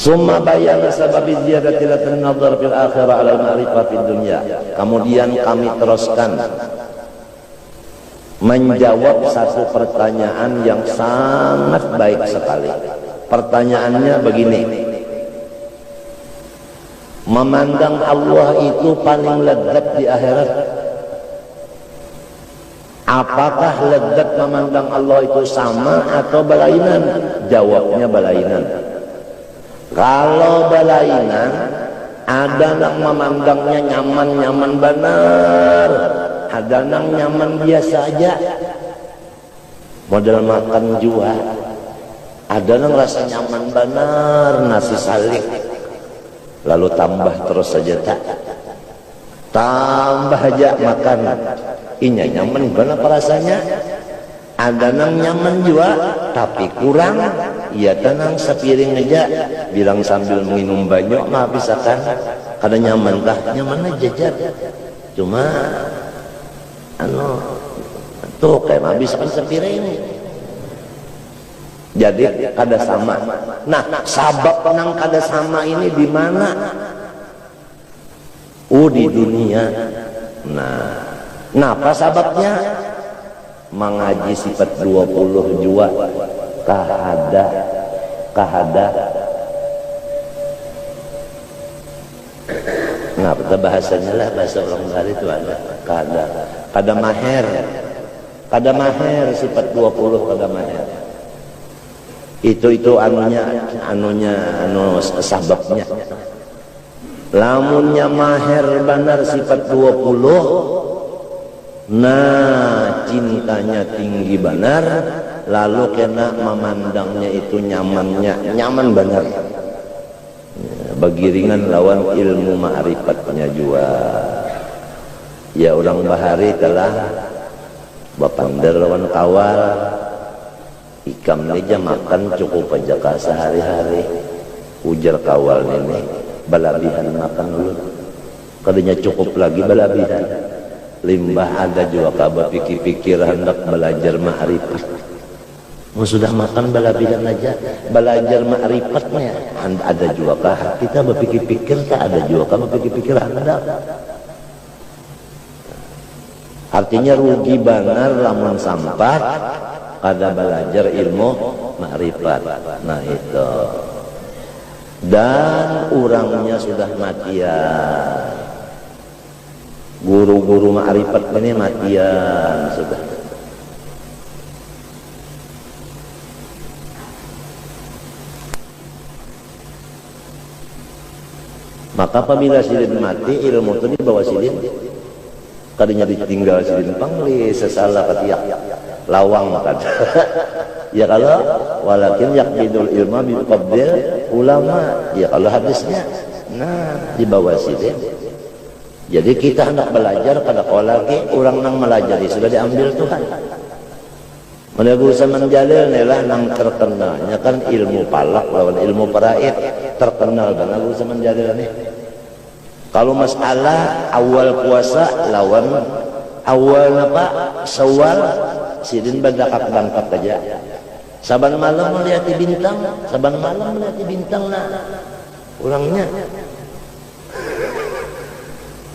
Summa bayana sababi ziyadatil nazar fil akhirah ala ma'rifah fid dunya. Kemudian kami teruskan menjawab satu pertanyaan yang sangat baik sekali. Pertanyaannya begini. Memandang Allah itu paling lezat di akhirat. Apakah lezat memandang Allah itu sama atau berlainan? Jawabnya berlainan. Kalau berlainan, ada yang memandangnya nyaman-nyaman benar, ada yang nyaman biasa aja, model makan jua. Ada yang rasa nyaman benar, nasi salik, lalu tambah terus saja tak, tambah aja makan, ini nyaman benar rasanya. Ada yang nyaman juga, tapi kurang. Ya tenang sepiring aja, bilang sambil minum banyak mah bisa kan. kada nyaman kah? Nyaman aja jajar. Cuma tuh kayak habis kan sepiring. Jadi kada sama. Nah, sabab nang kada sama ini di mana? Di dunia. Nah, apa sababnya? Mengaji sifat 20 jua kahada. Nah, bahasanya lah bahasa orang Bali itu ada kada maher sifat 20 kada maher. Itu sababnya. Lamunnya maher benar sifat 20, nah cintanya tinggi benar, lalu kena memandangnya itu nyaman benar. Bagiringan lawan ilmu ma'rifatnya juga. Ya orang bahari telah bapander lawan kawal, ikam aja makan cukup aja ka sehari-hari. Ujar kawal ini balabihan makan dulu, kadanya cukup lagi balabihan. Limbah ada juga kabar pikir-pikir hendak belajar ma'rifat. Mau sudah makan balabihan aja, belajar ma'rifatnya ada juga kah? Kita berpikir-pikir tak ada juga kah berpikir-pikir hendak. Artinya rugi benar lamun sampai kada belajar ilmu ma'rifat. Nah itu. Dan orangnya sudah matian, guru-guru ma'rifat ini matian sudah. Maka apabila sidin mati, ilmu itu dibawa sidin, kadanya ditinggal sidin pangli sesalah ketiak lawang kada. Ya kalau walakin yaqbidul ilma bi qabdil ulama, ya kalau hadisnya nah di bawah sidin. Jadi kita hendak belajar pada lagi orang nang melajari sudah diambil Tuhan. Menagu zaman jalil nelah nang terkenalnya kan ilmu palak lawan ilmu paraid terkenal kan Abu zaman jalil nih. Kalau masalah awal puasa lawan awal apa Syawal sidin berdangkap aja. Saban malam melihat bintang, saban malam melihat bintang nah orangnya.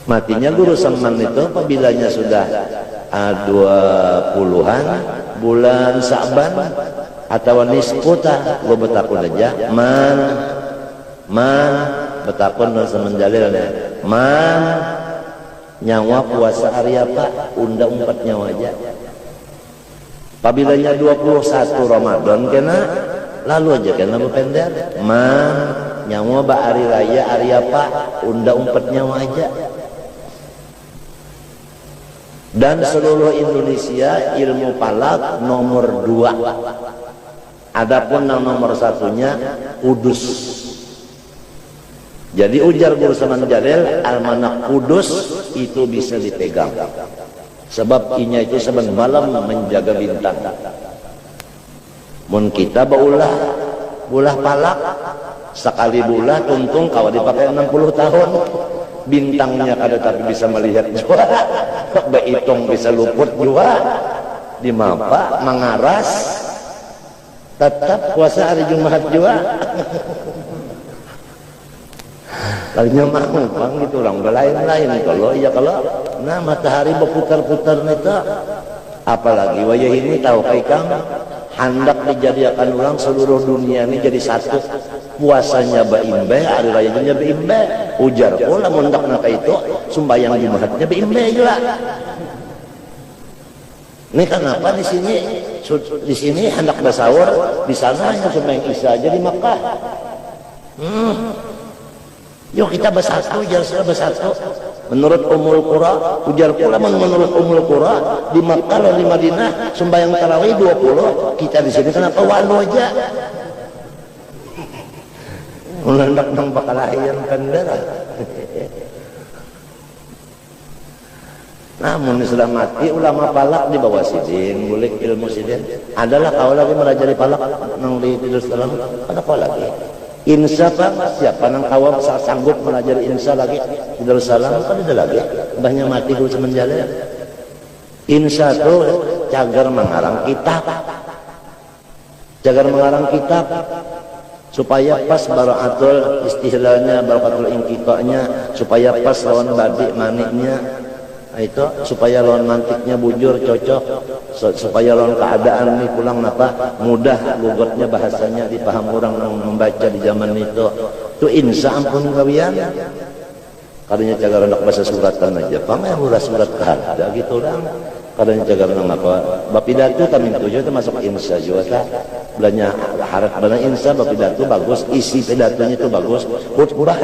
Matinya guru Saman itu apabila sudah 20-an bulan Sa'ban atau nisputa gua betakun aja man betakun semenjalil nyawa puasa hari apa undang 4 nyawa aja. Pabilanya 21 Ramadan kena lalu aja kena berpender nyawa ba hari raya hari apa undang 4 nyawa aja. Dan seluruh Indonesia ilmu palak nomor 2. Adapun nomor 1-nya Kudus. Jadi ujar Guru Saman Jalil almanak Kudus itu bisa dipegang. Sebab inya itu saban malam menjaga bintang. Mun kita baulah palak sekali bulah tuntung kalau dipakai 60 tahun. Bintangnya kada tapi bisa melihat juga, behitung bisa luput juga, di mapa mengaras, tetap puasa hari Jumat juga. Kalinya mah gitu orang berlain-lain kalau nah matahari berputar-putar neta, apalagi wajah ini tahu kaikan hendak dijadikan orang seluruh dunia ini jadi satu. Puasanya beimbe, hari rayanya beimbe, ujar pula mundak naka itu sembahyang Jumatnya beimbe juga. Ini kenapa di sini hendak bersahur, di sana hanya sembahyang Isya aja di Makkah. Yuk kita bersatu, ujar sudah bersatu. Menurut Ummul Qura, ujar pula menurut Ummul Qura di Makkah dan di Madinah sembahyang tarawih 20, kita di sini kenapa walu aja? Melendak nang bakal ayam kendara. Namun sudah mati ulama palak di bawah sidin, boleh ilmu sidin. Adalah kau lagi melajari palak nang di Darussalam, ada kau lagi. Insya Pak, siapa nang kawam sanggup melajari insya lagi di Darussalam kan ada lagi banyak mati dulu semenjala. Insya itu cagar mengarang kitab, supaya pas baraatul istihlahnya, barakatul ingkitanya, supaya pas lawan badik maniknya, itu supaya lawan mantiknya bujur cocok, supaya lawan keadaan ini pulang apa mudah lugotnya bahasanya dipaham orang yang membaca di zaman itu insya ampun kawian kadanya cagar anak bahasa suratan aja pamah ulah surat kada gitu orang kadanya cagar anak apa bapidato tamin tujuh itu masuk insya juga belanja harap bana insya bapidato bagus isi pidatonya itu bagus khutbah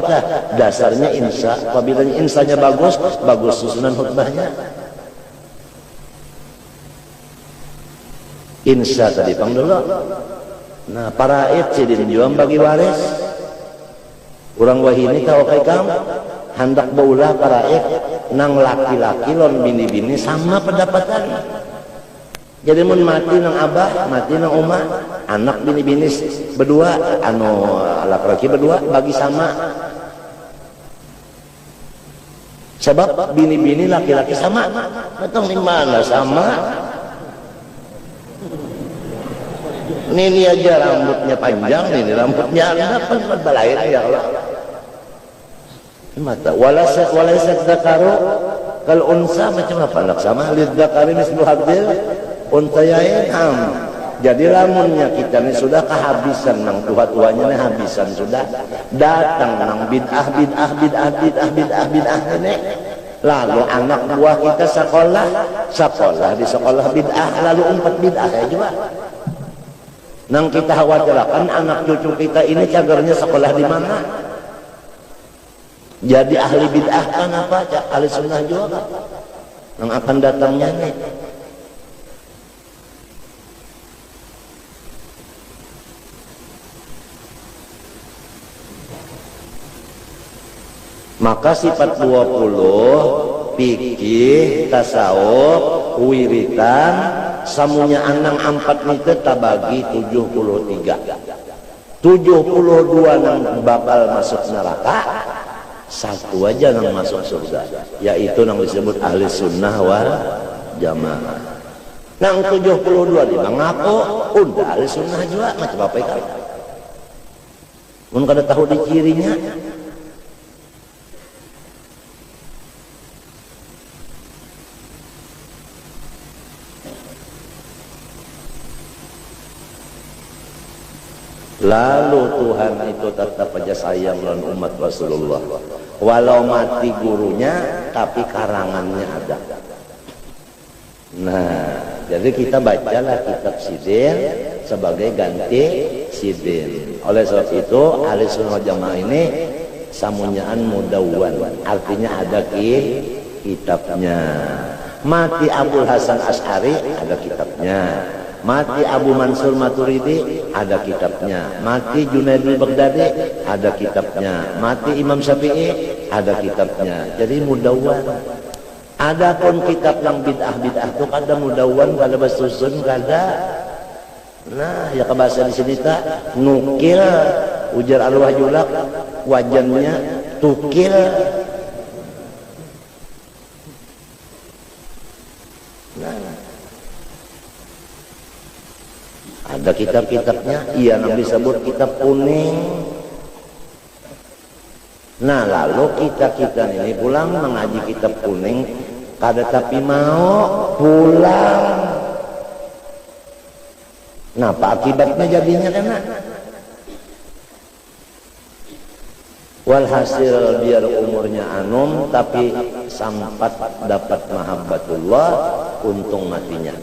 dasarnya insya apabila insanya bagus susunan khutbahnya insya tadi pang dulu. Nah para sidin juang bagi waris urang wahini tahu kai kam hendak baulah para nang laki-laki lon bini-bini sama pendapatan. Jadi mun mati nang abah, mati nang oma, anak bini-bini berdua, anu laki-laki berdua bagi sama. Sebab bini-bini laki-laki sama, datang di mana sama? Ini aja rambutnya panjang, ini rambutnya anda pun berbalain ya Allah. Mata walaysa dzakaru kal unsa macam apa anak sama lid dzakari mislu hadil untayain jadi lamunnya kita ini sudah kehabisan nang tua-tuanya ini habisan sudah datang nang bid'ah ini lalu anak buah kita sekolah di sekolah bid'ah lalu 4 bid'ah ya juga nang kita khawatirkan anak cucu kita ini cagarnya sekolah di mana jadi ahli bid'ah kan apa ahli sunnah juga kan yang akan datangnya nih maka sifat 20 fikih tasawuf wiritan samunya anang 4 itu tabagi 73 72 nang bakal masuk neraka 1 aja nang masuk surga yaitu nang disebut ahli sunnah wal jamaah nang 72 di ngaku udah ahli sunnah juga macam apa itu mun kada tahu di cirinya lalu Tuhan itu tetap aja sayang lawan umat Rasulullah walau mati gurunya tapi karangannya ada. Nah jadi kita bacalah kitab Sidin sebagai ganti Sidin. Oleh sebab itu ahli sunnah jamaah ini samunyaan mudawwan artinya ada kitabnya. Mati Abdul Hasan Asy'ari ada kitabnya. Mati Abu Mansur Maturidi ada kitabnya, mati Junaidul Baghdadi ada kitabnya, mati Imam Syafi'i ada kitabnya. Jadi mudawwan. Adapun kitab yang bid'ah itu kada mudawwan, kada basusun, kada. Nah, ya kebahasa di sini tak nukil ujar arwah julak wajannya tukil. Ada kitab-kitabnya, iya yang disebut kitab kuning. Nah lalu kita ini pulang mengaji kitab kuning, kada tapi mau pulang. Nah apa akibatnya jadinya kena? Walhasil biar umurnya anum, tapi sampat dapat mahabbatullah, untung matinya.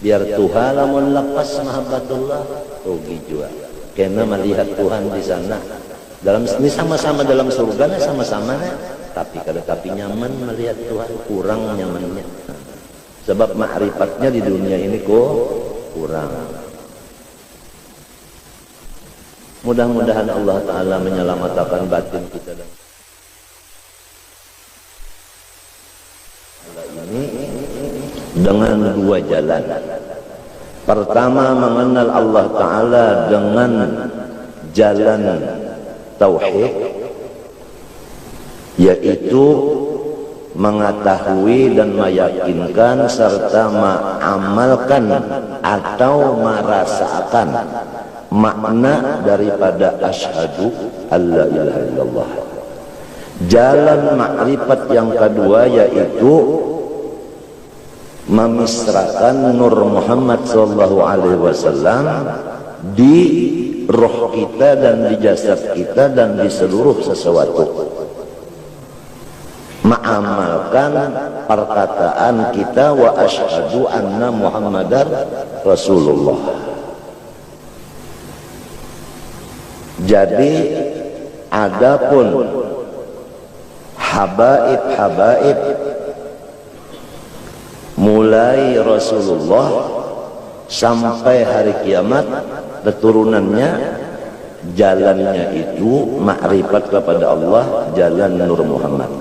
Biar Tuhan lamun lepas mahabbatullah rugi juga karena melihat Tuhan di sana dalam ini sama-sama dalam surga sama-sama tapi kada tapi nyaman melihat Tuhan kurang nyamannya sebab ma'rifatnya di dunia ini kok kurang. Mudah-mudahan Allah Ta'ala menyelamatkan batin kita dan ini dengan 2 jalan. Pertama mengenal Allah Ta'ala dengan jalan tauhid, yaitu mengetahui dan meyakinkan serta mengamalkan atau merasakan makna daripada asyhadu alla ilaha illallah. Jalan makrifat yang kedua yaitu memisrakan Nur Muhammad sallallahu alaihi wasallam di roh kita dan di jasad kita dan di seluruh sesuatu. Mengamalkan perkataan kita wa asyhadu anna Muhammadar Rasulullah. Jadi adapun habaib mulai Rasulullah sampai hari kiamat keturunannya, jalannya itu makrifat kepada Allah, jalan Nur Muhammad.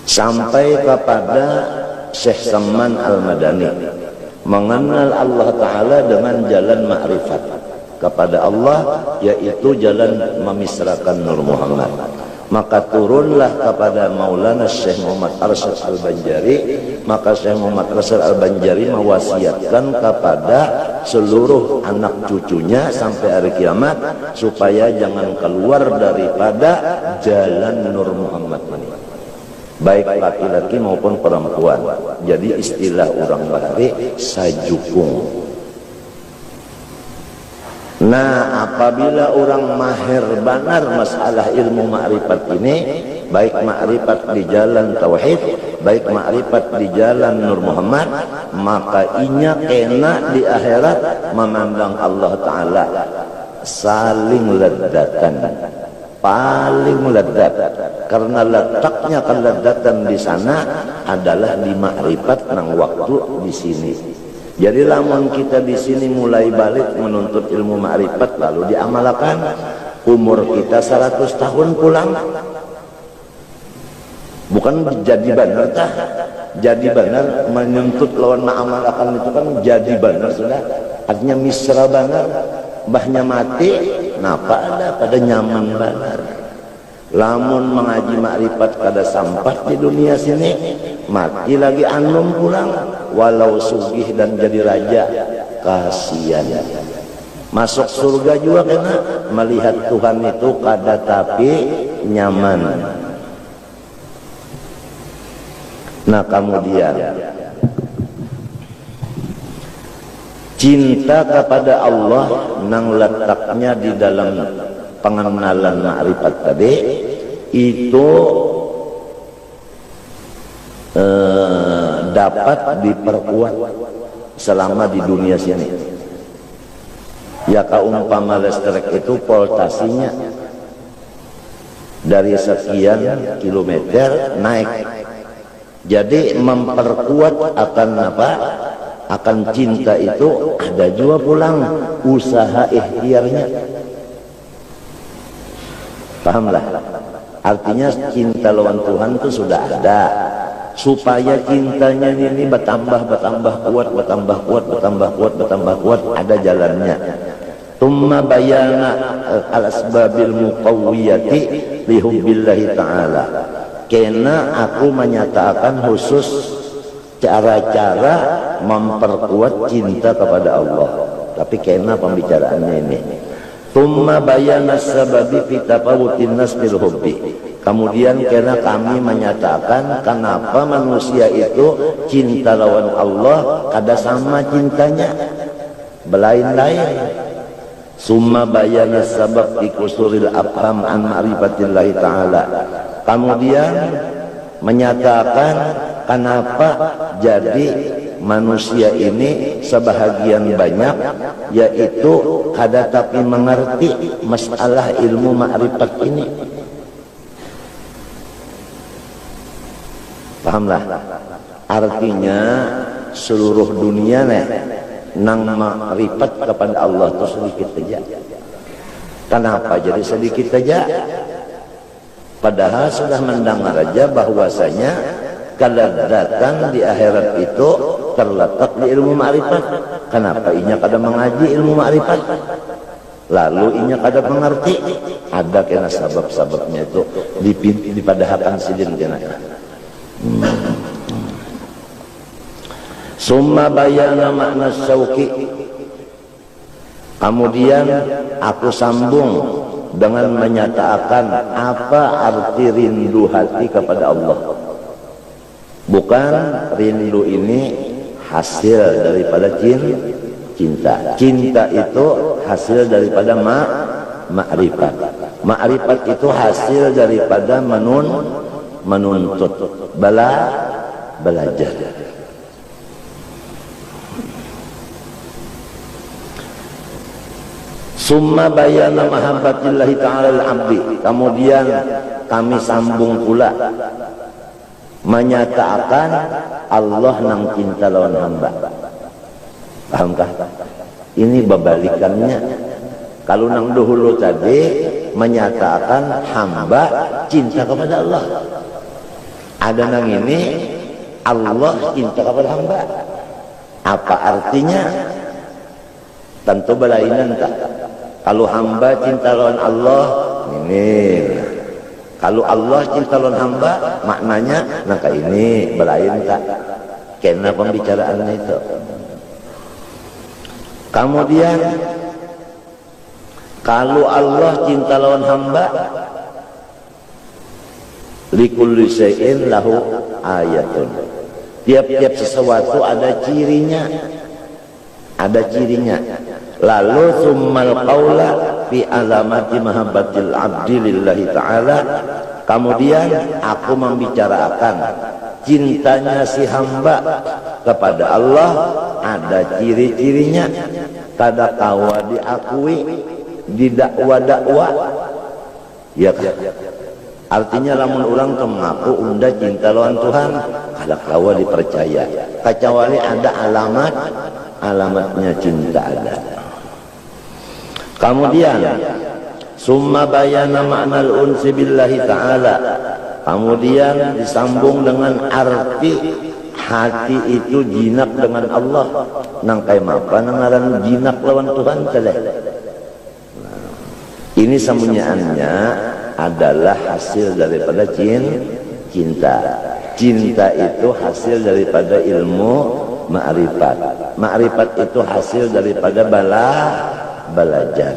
Sampai kepada Syekh Salman Al-Madani mengenal Allah Ta'ala dengan jalan makrifat kepada Allah, yaitu jalan memisrakan Nur Muhammad. Maka turunlah kepada Maulana Syekh Muhammad Arsyad Al-Banjari, maka Syekh Muhammad Arsyad Al-Banjari mewasiatkan kepada seluruh anak cucunya sampai hari kiamat supaya jangan keluar daripada jalan Nur Muhammad ini, baik laki-laki maupun perempuan. Jadi istilah orang bahari sajukung. Nah, apabila orang mahir benar masalah ilmu makrifat ini, baik makrifat di jalan tauhid, baik makrifat di jalan Nur Muhammad, maka inya kena di akhirat memandang Allah Ta'ala saling ledatan, paling ledat, karena letaknya keledatan di sana adalah di makrifat nang waktu di sini. Jadi lamun kita di sini mulai balik menuntut ilmu makrifat lalu diamalkan, umur kita 100 tahun pulang, bukan jadi benar tah, jadi benar menuntut lawan mengamalkan itu kan jadi benar sudah, artinya misra benar, mbahnya mati, napa ada pada nyaman benar. Lamun mengaji makrifat kada sampai di dunia sini, mati lagi anum pulang, walau sugih dan jadi raja, kasihan. Masuk surga juga kena melihat Tuhan itu kada tapi nyaman. Nah kemudian cinta kepada Allah nang letaknya di dalam pengenalan makrifat tadi itu dapat diperkuat selama di dunia sini. Ya kaumpama listrik itu voltasinya dari sekian kilometer naik. Jadi memperkuat akan apa? Akan cinta itu ada juga pulang usaha ikhtiarnya. Pahamlah? Artinya cinta lawan Tuhan itu sudah ada. Supaya cintanya ini bertambah kuat, ada jalannya. Tumma bayana al-asbabil muqawwiyati li hubbillahi ta'ala. Karena aku menyatakan khusus cara-cara memperkuat cinta kepada Allah. Tapi karena pembicaraannya ini. Tumma bayana sababi fi tafawutin nas bil hubbi. Kemudian karena kami menyatakan kenapa manusia itu cinta lawan Allah kada sama cintanya, belain-lain. Summa bayana sabab fi kusuril afham an ma'rifatillahi ta'ala. Kemudian menyatakan kenapa jadi manusia ini sebahagian banyak yaitu kada tapi mengerti masalah ilmu makrifat ini. Pahamlah? Artinya seluruh dunia nang makrifat kepada Allah itu sedikit saja. Kenapa jadi sedikit saja? Padahal sudah mendengar aja bahwasanya kelezatan di akhirat itu terletak di ilmu makrifat. Kenapa inya kada mengaji ilmu makrifat? lalu inya kada mengerti ada kena sabab-sababnya itu dipadahakan sidin kena. Summa bayana makna syauqi, kemudian aku sambung dengan menyatakan apa arti rindu hati kepada Allah. Bukan rindu ini hasil daripada cinta. Cinta itu hasil daripada ma'rifat. Ma'rifat itu hasil daripada menuntut, belajar. Summa bayana mahabbatillahi ta'ala al-abdi, kemudian kami sambung pula menyatakan Allah nang cinta lawan hamba. Pahamkah? Ini berbalikannya. Kalau nang dahulu tadi menyatakan hamba cinta kepada Allah, ada nang ini Allah cinta kepada hamba. Apa artinya? Tentu berlainan tak? Kalau hamba cinta lawan Allah, ini. Kalau Allah cinta lawan hamba, maknanya nangka ini berlain tak? Kena pembicaraannya itu. Kemudian kalau Allah cinta lawan hamba, likulli syai'in lahu ayatun. Tiap-tiap sesuatu ada cirinya. Ada cirinya. Lalu summal qaula fi alamati mahabbatil abdi lillahi ta'ala, kemudian aku membicarakan cintanya si hamba kepada Allah ada ciri-cirinya, kada kawa diakui di dakwa-dakwa, ya kan? Artinya lamun orang tu mengaku unda cinta lawan Tuhan, kada kawa dipercaya kecuali ada alamatnya cinta ada. Kemudian summa bayana ma'nal unsi billahi ta'ala, kemudian disambung dengan arti hati itu jinak dengan Allah. Nang kay mapa nang ngaran jinak lawan Tuhan teh. Ini semuanya adalah hasil daripada cinta. Cinta itu hasil daripada ilmu ma'rifat. Ma'rifat itu hasil daripada belajar.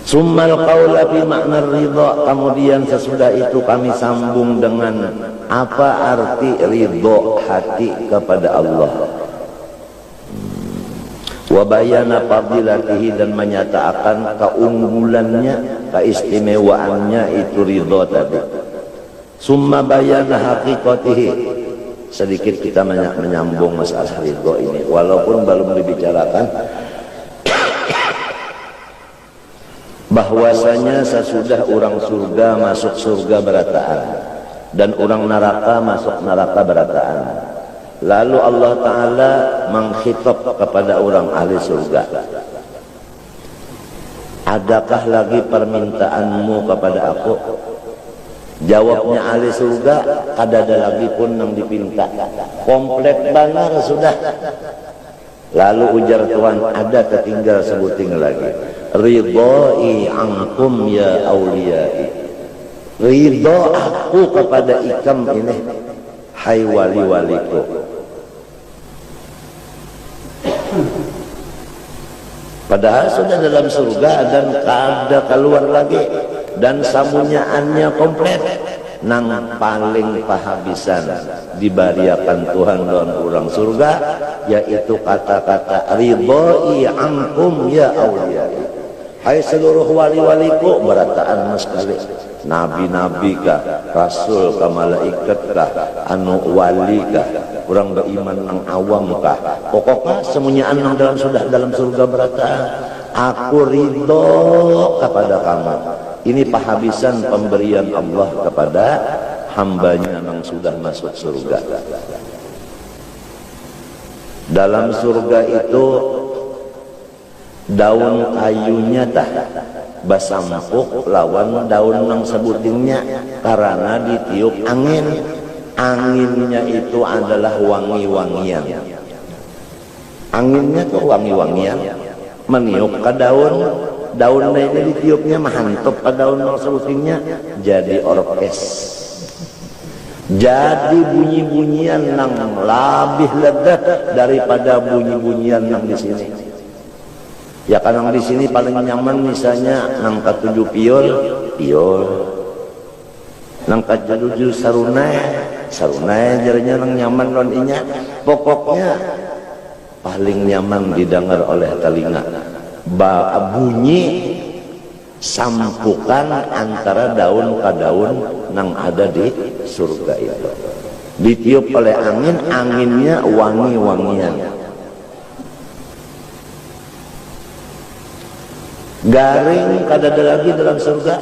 Summal qaula fi makna ridha, kemudian sesudah itu kami sambung dengan apa arti ridha hati kepada Allah. Wa bayana fadilatihi, dan menyatakan keunggulannya, keistimewaannya itu ridha tadi. Summa bayana haqiqatihi, sedikit kita menyambung masalah ridha ini walaupun belum dibicarakan bahwasanya sesudah orang surga masuk surga berataan dan orang neraka masuk neraka berataan, lalu Allah Ta'ala mengkhitab kepada orang ahli surga, adakah lagi permintaanmu kepada aku? Jawabnya ahli surga, kada ada lagi pun yang dipinta, komplit benar sudah. Lalu ujar Tuhan, ada tertinggal sebuting lagi, ridhoi ankum ya awliyai, ridho aku kepada ikam ini, hai wali-waliku. Padahal sudah dalam surga dan kada keluar lagi, dan samunyaannya komplit. Nang paling pahabisan dibariakan Tuhan dalam orang surga, yaitu kata-kata ridhoi ankum ya awliyai, hai seluruh wali-waliku, berataan sekali. Nabi-nabi kah, rasul kah, malaikat kah, anu wali kah, orang beriman nang awam kah, pokoknya semuanyaan nang dalam surga berataan, aku ridho kepada kamu. Ini pahabisan pemberian Allah kepada hambanya yang sudah masuk surga. Dalam surga itu daun kayunya tah basampuk lawan daun nang sebutingnya, karena ditiup angin. Anginnya itu adalah wangi-wangian. Anginnya tuh wangi-wangian. meniup ke daunnya ini ditiupnya mahantop ke daun selutingnya jadi orkes, jadi bunyi-bunyian nang lebih ledat daripada bunyi-bunyian nang di sini. Ya kan di sini paling nyaman misalnya nang katujuh piol, nang katujuh sarunai jadinya nang nyaman londinya. Pokoknya paling nyaman didengar oleh telinga bunyi sampukan antara daun ke daun nang ada di surga itu. Ditiup oleh angin, anginnya wangi-wangian. Garing kadada lagi dalam surga,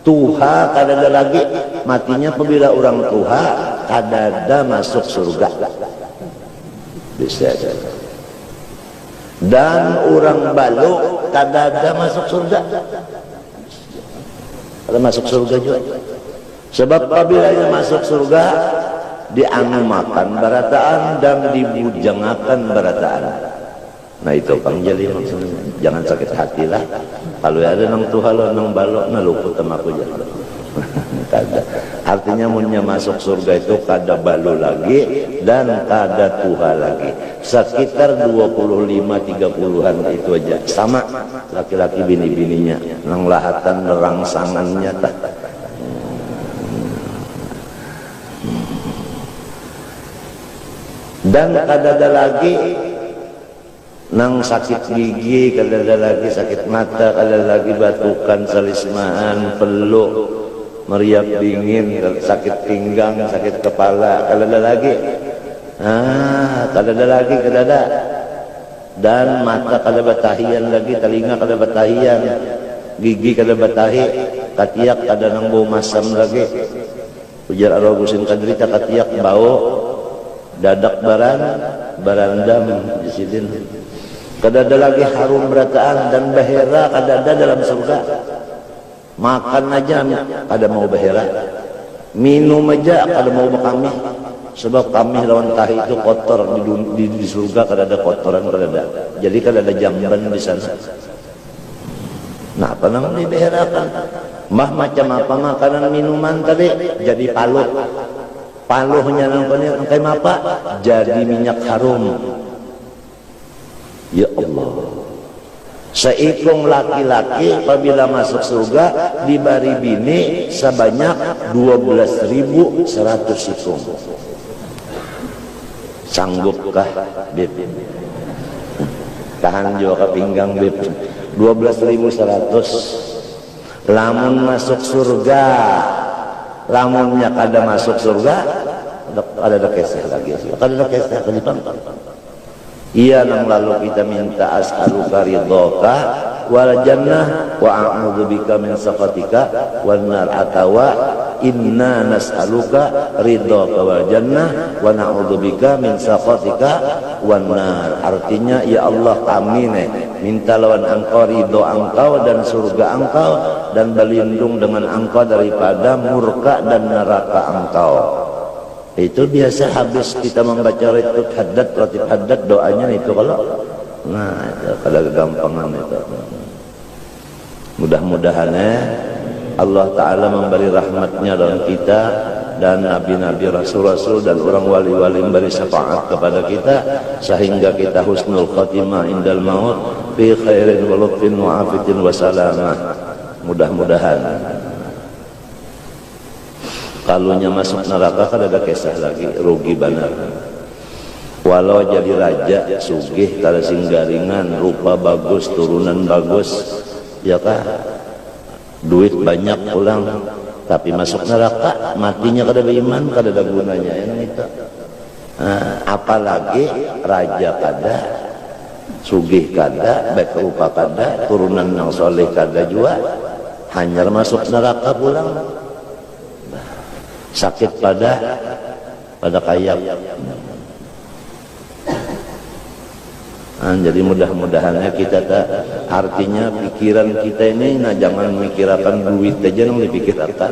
tuha kadada lagi, matinya apabila orang tuha kadada masuk surga. Bisa. Dan orang balu kadada masuk surga. Ada masuk surga juga. Sebab apabila dia masuk surga, dianu makan barataan dan dibujangakan barataan. Nah itu Kang Jali maksudnya. Jangan sakit hati lah. Kalau ada nang tuhalo nang balok na luput sama aku jangan. Kada. Artinya munnya masuk surga itu kada balu lagi dan kada tuha lagi. Sekitar 25-30an itu aja. Sama laki-laki bini-bininya nang lahatan nerangsangannya tak. Dan kada ada lagi nang sakit gigi, kada ada lagi sakit mata, kada ada lagi batukan, salismaan, peluk, meriap dingin, sakit pinggang, sakit kepala, kada ada lagi. Kada ada lagi, kada ada. Dan mata kada batahian lagi, telinga kada batahian, gigi kada batahi, katiak kada nang bau masam lagi. Ujar Ar-Ragusin kadrita katiak bau dadak barandam di sini. Kada ada lagi harum berataan dan bahera kada ada dalam surga. Makan aja kada mau bahera, minum aja kada mau kami. Sebab kami lawan tahi itu kotor di surga kada ada kotoran kada ada. Jadi kada ada jamban di sana. Nah apa namanya dibaherakan? Mah macam apa makanan minuman tadi jadi paluh. Paluhnya namanya kayak apa? Jadi minyak harum. Ya Allah, seikung laki-laki apabila masuk surga diberi bini sebanyak 12.100 ikung. Sanggupkah Bib? Tahan juga ke pinggang Bib. 12.100. Lamun masuk surga, lamunnya kada masuk surga, ada keseh lagi. Kada keseh kelipang. Iya nang lalu kita minta as'aluka ridhoka wal jannah wa a'udzubika min sakhatika wan nar, atawa inna nas'aluka ridhoka wal jannah wa na'udzubika min sakhatika wan nar. Artinya ya Allah kami minta lawan engkau ridho engkau dan surga engkau, dan berlindung dengan engkau daripada murka dan neraka engkau. Itu biasa habis kita membaca retut haddad, ratib haddad, doanya itu kalau itu kada kegampangan itu. Mudah-mudahan Allah Ta'ala memberi rahmatnya dalam kita dan nabi-nabi, rasul-rasul dan orang wali-wali memberi syafaat kepada kita sehingga kita husnul khatimah indal maut fi khairin wa lutfin wa afitin wa salamah. Mudah-mudahan. Kalunya masuk neraka kan ada kisah lagi, rugi benar. Walau jadi raja sugih kada singgaringan, rupa bagus, turunan bagus, ya kah? Duit banyak pulang, tapi masuk neraka matinya kada beriman, kada ada gunanya yang itu. Apalagi raja kada, sugih kada, baik rupa kada, turunan yang soleh kada juga, hanya masuk neraka pulang. Sakit pada kayak. Jadi mudah-mudahannya kita artinya pikiran kita ini jangan memikirkan duit aja yang dipikirkan,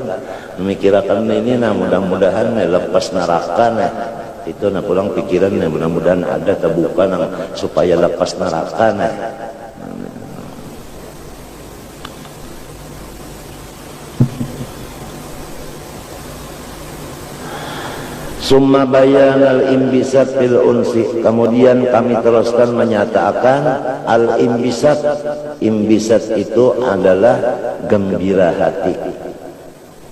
memikirkan ini mudah-mudahan lepas neraka itu pulang pikiran mudah-mudahan ada terbuka supaya lepas neraka Summa bayanal imbisat bil unsi, kemudian kami teruskan menyatakan al imbisat. Imbisat itu adalah gembira hati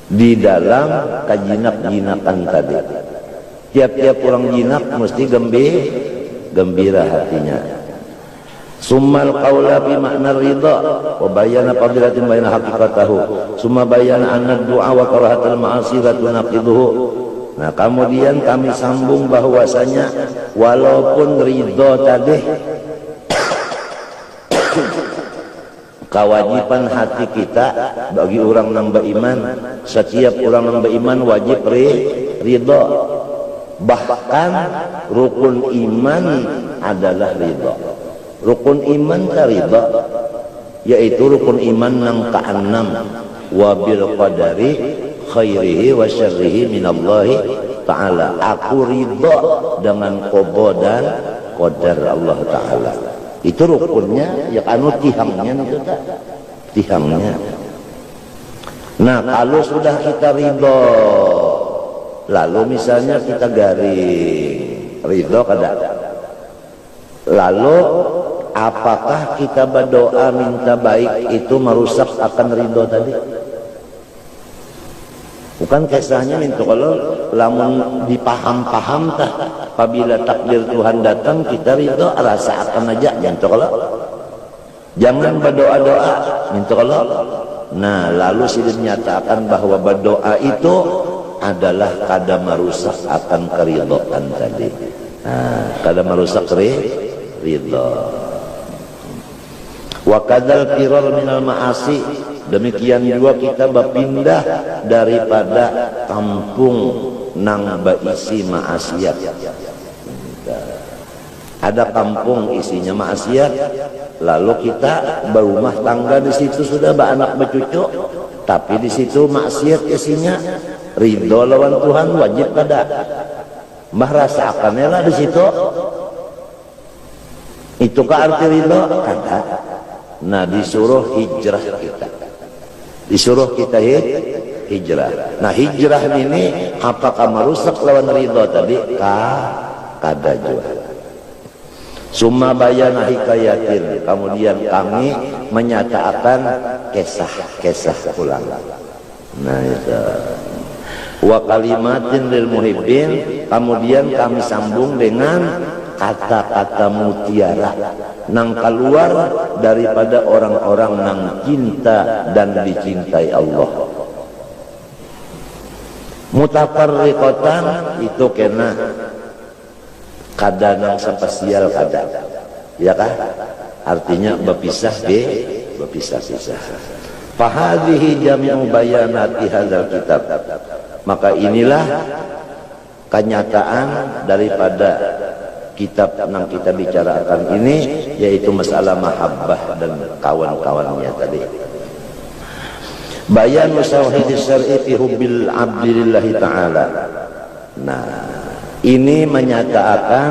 di dalam kajinak-jinakan tadi. Tiap-tiap orang jinak mesti gembira hatinya. Summal qawla bi makna ridha wa bayana fadilatin bayna haqiqatahu. Summa bayana anna du'a wa karahatul ma'asi la tunaqiduhu. Nah, kemudian kami sambung bahwasanya walaupun ridho tadi kewajiban hati kita bagi orang nambah iman, setiap orang nambah iman wajib ridho. Bahkan rukun iman adalah ridho. Rukun iman ka ridho, yaitu rukun iman nang keenam, wa bil qadari khairihi wa syarrihi minallahi ta'ala. Aku ridho dengan qada dan qadar Allah Ta'ala. Itu rukunnya, ya anu tihangnya itu tak? Tihangnya. Nah, kalau sudah kita ridho, lalu misalnya kita garing ridho kada, lalu apakah kita berdoa minta baik itu merusak akan ridho tadi? Bukan kisahnya itu kalau lamun dipaham-paham tah, apabila takdir Tuhan datang kita ridho rasa akan aja gitu kalau jangan berdoa-doa gitu kalau. Nah, lalu sudah dinyatakan bahwa berdoa itu adalah kada merusak akan keridhaan tadi. Nah, kada merusak ridho. Wa kadzal firar minal ma'asi, demikian juga kita berpindah daripada kampung nang berisi maksiat. Ada kampung isinya maksiat, lalu kita berumah tangga di situ sudah beranak bercucu, tapi di situ maksiat isinya. Ridho lawan Tuhan wajib kada? Mbah rasakannya lah di situ. Itu ke arti ridho kada? Nah, disuruh hijrah kita. Disuruh kita hijrah. Nah, hijrah ini apakah merusak lawan ridho tadi? Kada juga. Summa bayana hikayatin, kemudian kami menyatakan kisah-kisah ulang. Nah, itu. Wa kalimatin lil muhibbin, kemudian kami sambung dengan kata-kata mutiara nang keluar daripada orang-orang nang cinta dan dicintai Allah. Mutafarriqatan itu kena kada nang spesial kada, ya kan? Artinya berpisah-pisah. Fahadhihi jami'u bayanati hadzal kitab. Maka inilah kenyataan daripada kitab yang kita bicarakan ini, yaitu masalah mahabbah dan kawan-kawannya tadi. Bayan musawhidis syar'i fi hubbil abdillahi ta'ala. Nah, ini menyatakan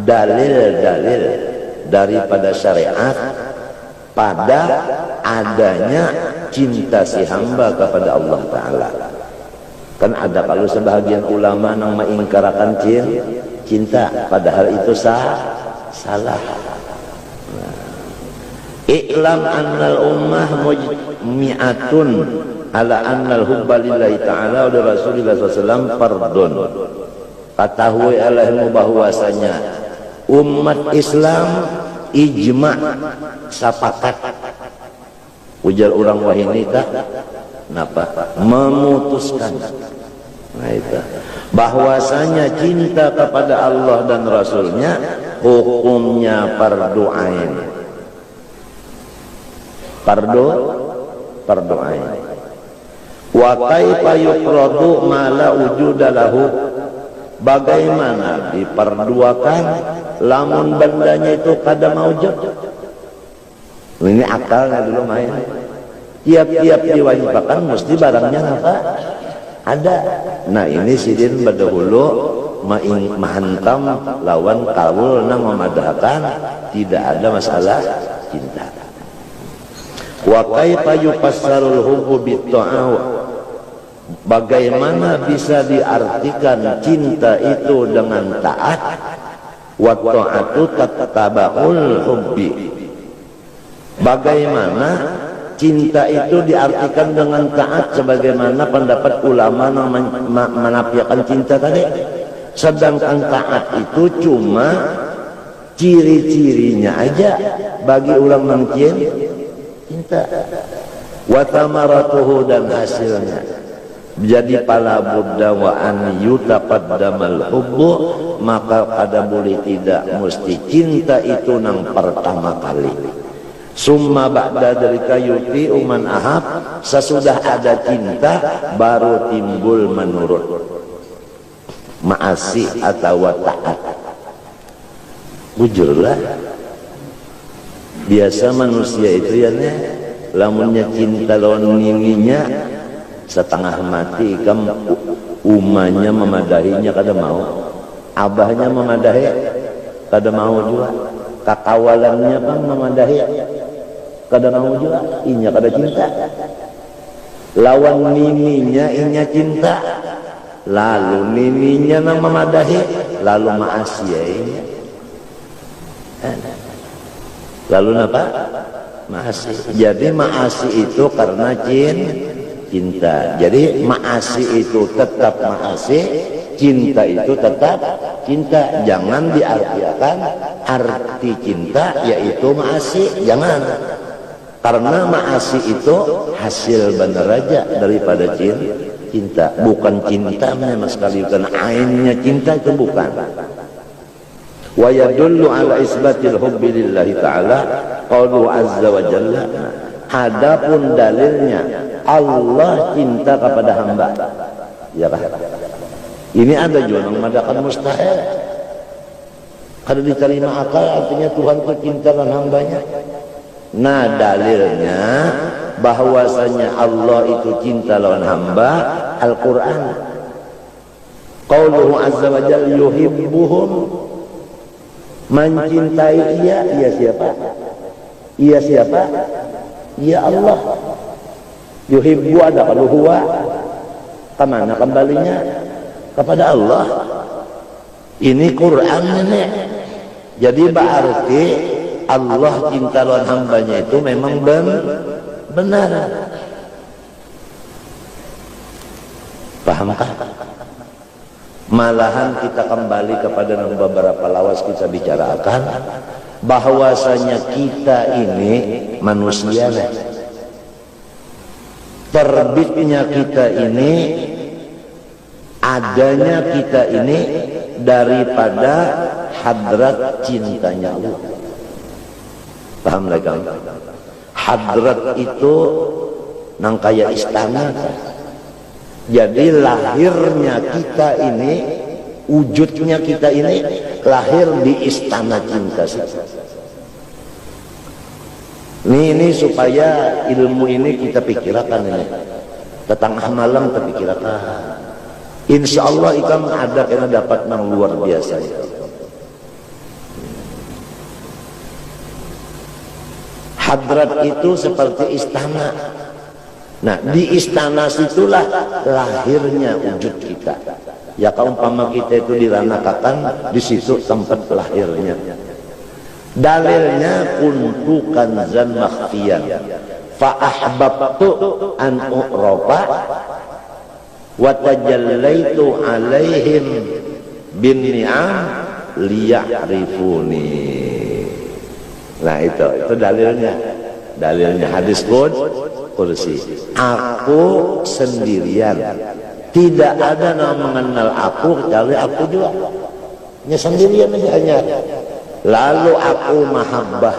dalil-dalil daripada syariat pada adanya cinta si hamba kepada Allah Ta'ala. Kan ada kalau sebahagian ulama yang mengingkarakan cinta, padahal itu salah. I'lam annal ummah mujmi'atun ala annal hubba lillahi ta'ala wa rasulillah sallallahu fardun. Ketahui alaihimu bahwasanya umat Islam ijma' sepakat, ujar orang wahinita napa memutuskan, nah itu bahwasanya cinta kepada Allah dan Rasulnya hukumnya fardu ain. Fardu ain. Wa kaifa yufradu ma la wujuda lahu, bagaimana diperduakan lamun bandanya itu kada maujud. Ini akalnya dulu main. Tiap-tiap diwajibkan mesti barangnya apa? Ada. Nah, ini sidin berdahulu mahantam lawan kaul nang memadahkan tidak ada masalah cinta. Wa kaifa yufassarul hubbu bit-ta'aw, Bagaimana bisa diartikan cinta itu dengan taat? Wa ta'atu tataba'ul hubbi. Bagaimana cinta itu diartikan dengan taat sebagaimana pendapat ulama menafikan cinta tadi. Sedangkan taat itu cuma ciri-cirinya aja bagi ulama cinta. Wa thamaratuhu dan hasilnya. Jadi pala budda wa an yutaqaddamal hubbu, maka pada boleh tidak mesti cinta itu nang pertama kali. Summa ba'da dalika yuti uman ahab, sesudah ada cinta baru timbul menurut ma'asi atau taat. Bujurlah. Biasa manusia itu ya lamunnya cinta lawan nininya setengah mati kam umanya memadahinya kada mau, abahnya memadahi kada mau juga, kakawalannya pun memadahi kada mau juga, inya kada cinta. Lawan nininya inya cinta, lalu nininya nang memadahi, lalu maasiya inya. Lalu apa? Maasi. Jadi maasi itu karena cinta. Jadi maasi itu tetap maasi, cinta itu tetap cinta. Jangan diartikan arti cinta yaitu maasi, jangan. Karena maasi itu hasil benar aja daripada cinta. Bukan cinta memang sekali, bukan ainnya cinta, itu bukan. Wa yadullu ala isbatil hubbi lillahi ta'ala qauluhu azza wa jalla. Adapun dalilnya Allah cinta kepada hamba, ya kan? Ini ada juga yang mengadakan mustahil. Kalau diterima akal artinya Tuhan itu cinta dengan hambanya. Nah dalilnya bahwasanya Allah itu cinta lawan hamba Al-Quran. Qauluhu azza wa jalla yuhibbuhum, mencintai ia siapa? Ia siapa? Ia Allah. Yuhibbu ada kalau huwa, kemana kembalinya? Kepada Allah. Ini Quran ini. Jadi berarti Allah cinta lawan hambanya itu memang benar. Pahamkah? Malahan kita kembali kepada beberapa lawas kita bicarakan bahwasanya kita ini manusia, terbitnya kita ini, adanya kita ini daripada hadrat cintanya Allah. Paham lagi? Hadrat itu nang kaya istana. Jadi lahirnya kita ini, wujudnya kita ini lahir di istana cinta. Ini supaya ilmu ini kita pikirkan ini. Tetangah malam kita pikirkan. Insya Allah ikan ada kena dapat yang luar biasa. Hadrat itu seperti istana. Nah di istana situlah lahirnya wujud kita. Ya kaumpama kita itu diranakakan, di situ tempat lahirnya. Dalilnya kuntu kanzan makhfiyan fa ahbabtu an u'rafa wa tajallaitu alaihim bin ni'am liya'rifuni. Nah itu dalilnya hadis kursi. Aku sendirian, tidak ada yang mengenal aku kecuali aku juga. Hanya sendirian aja hanya. Lalu aku mahabbah,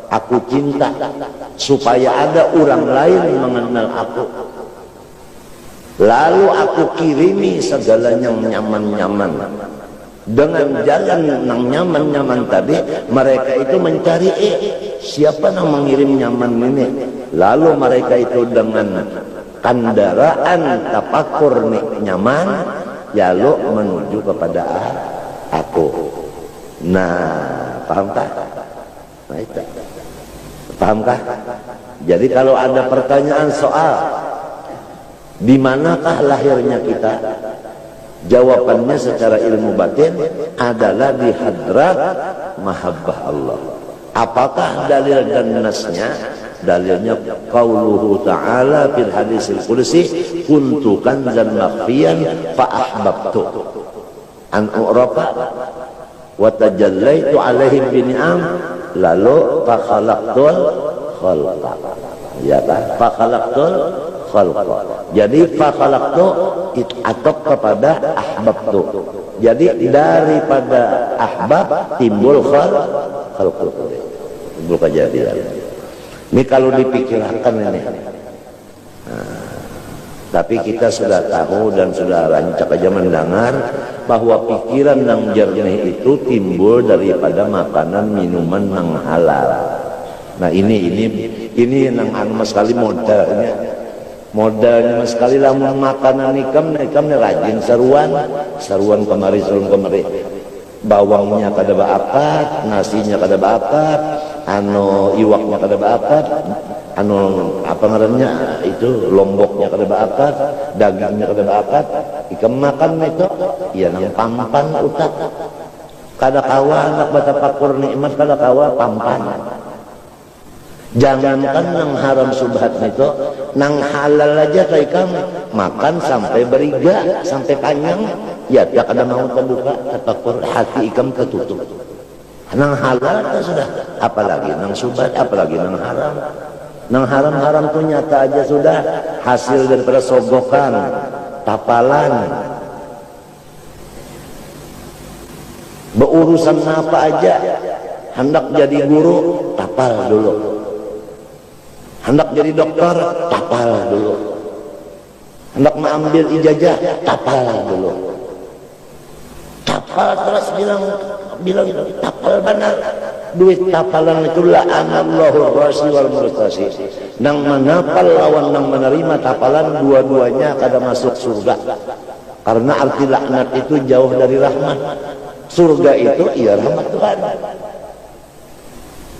aku cinta supaya ada orang lain mengenal aku. Lalu aku kirimi segala yang nyaman-nyaman. Dengan jalan yang nyaman-nyaman tadi, mereka itu mencari siapa yang mengirim nyaman ini. Lalu mereka itu dengan kendaraan tapakur nyaman, lalu menuju kepada aku. Nah, pahamkah? Nah, itu. Pahamkah? Jadi kalau ada pertanyaan soal Di manakah lahirnya kita? Jawabannya secara ilmu batin adalah di hadrat mahabbah Allah. Apakah dalil dan nasnya? Dalilnya qauluhu ta'ala fil hadisil qudsi kuntu kanzan makhfiyan fa ahbabtu an u'rafa wa tajallaitu alaihim bi ni'am lalu fa khalaqtul khalqa. Ya kan? Fa khalaqtul khalqa. Jadi fa khalaqtu atop kepada ahbabtu. Jadi daripada ahbab timbul khalqu. Timbul kejadian. Ini kalau dipikirkan ini. Tapi kita sudah tahu dan sudah rancak aja mendengar bahwa pikiran yang jernih itu timbul daripada makanan minuman yang halal. Nah ini yang mas sekali modalnya sekali lamun makanan ikam rajin saruan kemari bawangnya kada baapat, nasinya kada baapat, iwaknya kada baapat, apa ngarannya itu lomboknya kada baapat, dagingnya kada baapat, ikam makan itu ya nang pampan utak. Kada kawa anak batapakur nikmat kada kawa pampan. Jangankan nang haram subhat itu, nang halal aja ikam makan sampai beriga, sampai kanyang, ya tak ada mau terbuka, tapakur hati ikam tertutup. Nang halal itu sudah, apalagi nang subhat, apalagi nang haram. Nang haram tuh nyata aja sudah hasil daripada sogokan, tapalan. Berurusan apa aja, hendak jadi guru, tapal dulu. Hendak jadi dokter, tapal dulu. Hendak mengambil ijazah, tapal dulu. Tapal terus bilang tapal benar. Duit tapalan itu la'anallahu rasi wal murtasi. Nang menapal lawan nang menerima tapalan dua-duanya kada masuk surga. Karena arti laknat itu jauh dari rahmat. Surga itu iya rahmat Tuhan.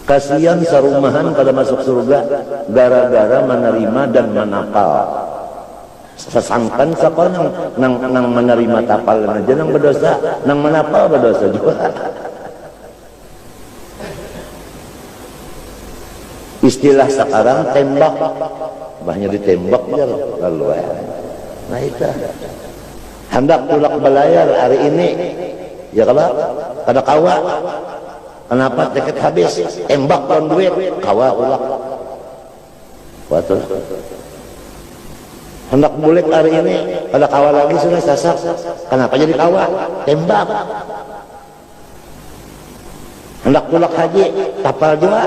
Kasihan sarumahan pada masuk surga gara-gara menerima dan menapal. Sesangkan siapa nang menerima tapalan aja nang berdosa, nang menapal berdosa juga. Istilah sekarang tembak, banyak ditembak ya lalu. Nah itu. Hendak tulak belayar hari ini, ya kalau kada kawa. Kenapa tiket habis? Tembak tahun duit, kawa ulak. Betul. Hendak bulik hari ini, pada kawa lagi sudah sasak. Kenapa jadi kawa? Tembak. Hendak tulak haji, tapal juga.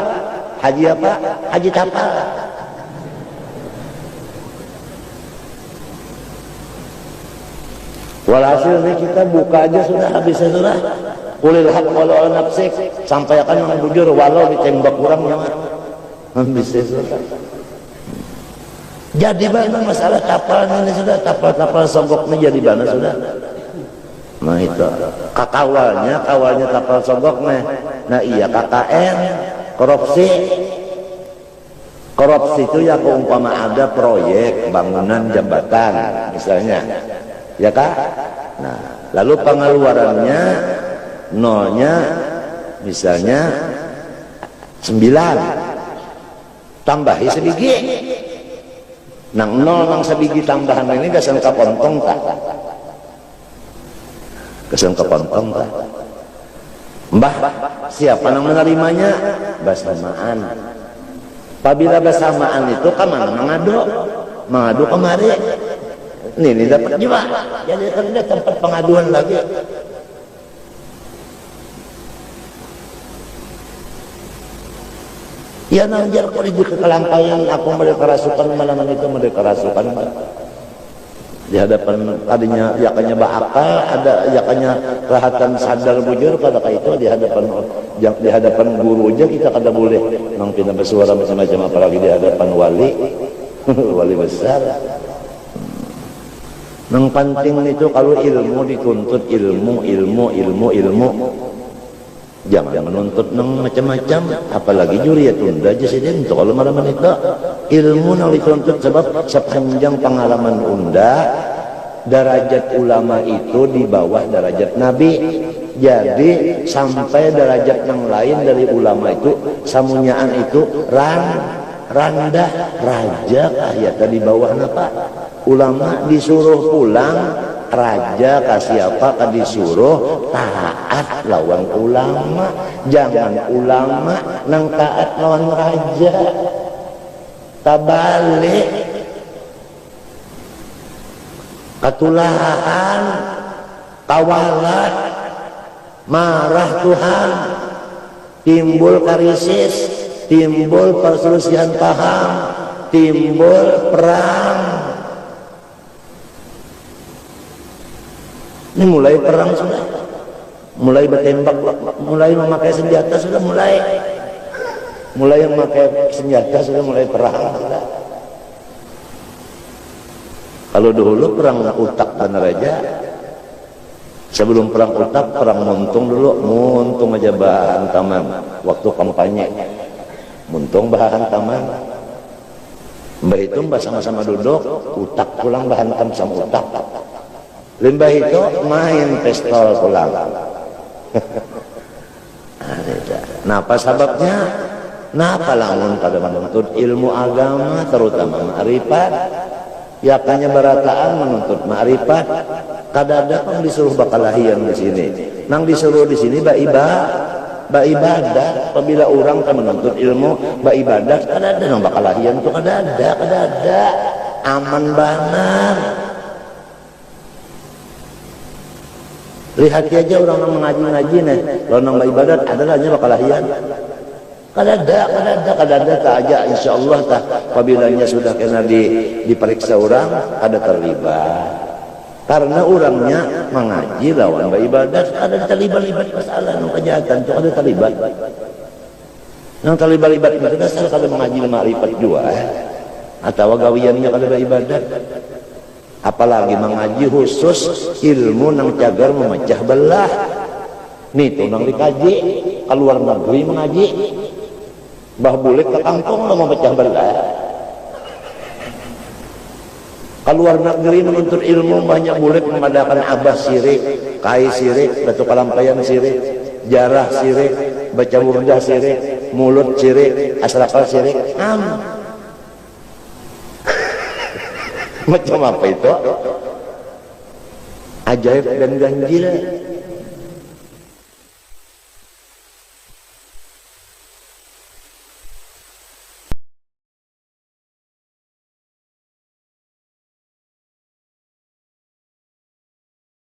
Haji apa? Haji tapal. Walhasil ini kita buka aja sudah habisnya sudah. Qulil haq walau nafsik, sampaikan yang bujur walau ditembak kurang nyawa. Habisnya sudah. Jadi mana masalah kapal ini sudah, kapal sogoknya jadi mana sudah. Nah itu kawalnya kapal sogoknya. Nah iya KKN, korupsi itu ya keumpama ada proyek bangunan jembatan misalnya, ya kak. Nah lalu pengeluarannya nolnya misalnya 9, tambahi sebiji. Nang nol nang sebiji tambahan ini gasan kapontong tak? Gasan kapontong tak? Mbah, siapa nang menerimanya? Bersamaan. Apabila bersamaan itu kemana mengadu kemari. Ini dapat juga. Jadi kan ada tempat pengaduan lagi. Ya nangjar kok di kekelampaian aku mereka rasukan malaman itu mereka rasukan di hadapan tadinya yakanya bakal ada yakanya rahatan sadar bujur pada itu di hadapan guru aja kita kada boleh nang pindah bersuara macam-macam apalagi di hadapan wali besar. Nang penting itu kalau ilmu dituntut ilmu Jangan menuntut nang macam-macam, apalagi juriat unda jasiden itu kalau marah menikah ilmu nang dituntut sebab sepanjang pengalaman unda derajat ulama itu di bawah derajat nabi. Jadi sampai derajat yang lain dari ulama itu samunyaan itu randah raja kahyata di bawah apa? Ulama disuruh pulang, raja kasih apa disuruh taat lawan ulama. Jangan ulama nang taat lawan raja, tabalik katulahan kawalat marah Tuhan, timbul krisis, timbul perselisihan paham, timbul perang. Ini mulai perang sudah, mulai bertembak, mulai memakai senjata sudah, mulai memakai senjata sudah, mulai perang sudah. Kalau dulu perang utak dan raja, sebelum perang utak, perang muntung dulu, muntung aja bahan taman waktu kampanye, muntung bahan taman. Mbah itu mbah sama-sama duduk, utak pulang bahan taman sama utak. Limbah itu main pistol pulang. Napa sebabnya? Napa lamun pada menuntut ilmu agama terutama ma'rifat? Ya kanya barataan menuntut ma'rifat. Kadang-kadang pun disuruh bakalahian di sini. Nang disuruh di sini ibadah. Apabila orang kan menuntut ilmu ibadah, kadang-kadang nang bakalahian itu kadang-kadang aman banar. Lihat aja orang yang mengaji nih, kalau nang ibadat adalahnya bakalahian. Kadada tak aja insyaallah tah apabila sudah kena diperiksa orang ada terlibat. Karena orangnya mengaji lawan ibadat ada terlibat masalah nang kejahatan itu ada terlibat. Nang terlibat itu dasar kada mengaji ma'rifat juga atau gawiannya kada ibadat. Apalagi mengaji khusus ilmu nang cagar memecah belah. Nih tuh nang dikaji keluar negeri mengaji. Bah boleh ke kampung mau memecah belah. Keluar negeri menuntut ilmu banyak boleh mengadakan abah sirik, kai sirik, batu kalampayan sirik, jarah sirik, baca burdah sirik, mulut sirik, asrakal sirik. Macam apa itu? Ajaib dan ganjil.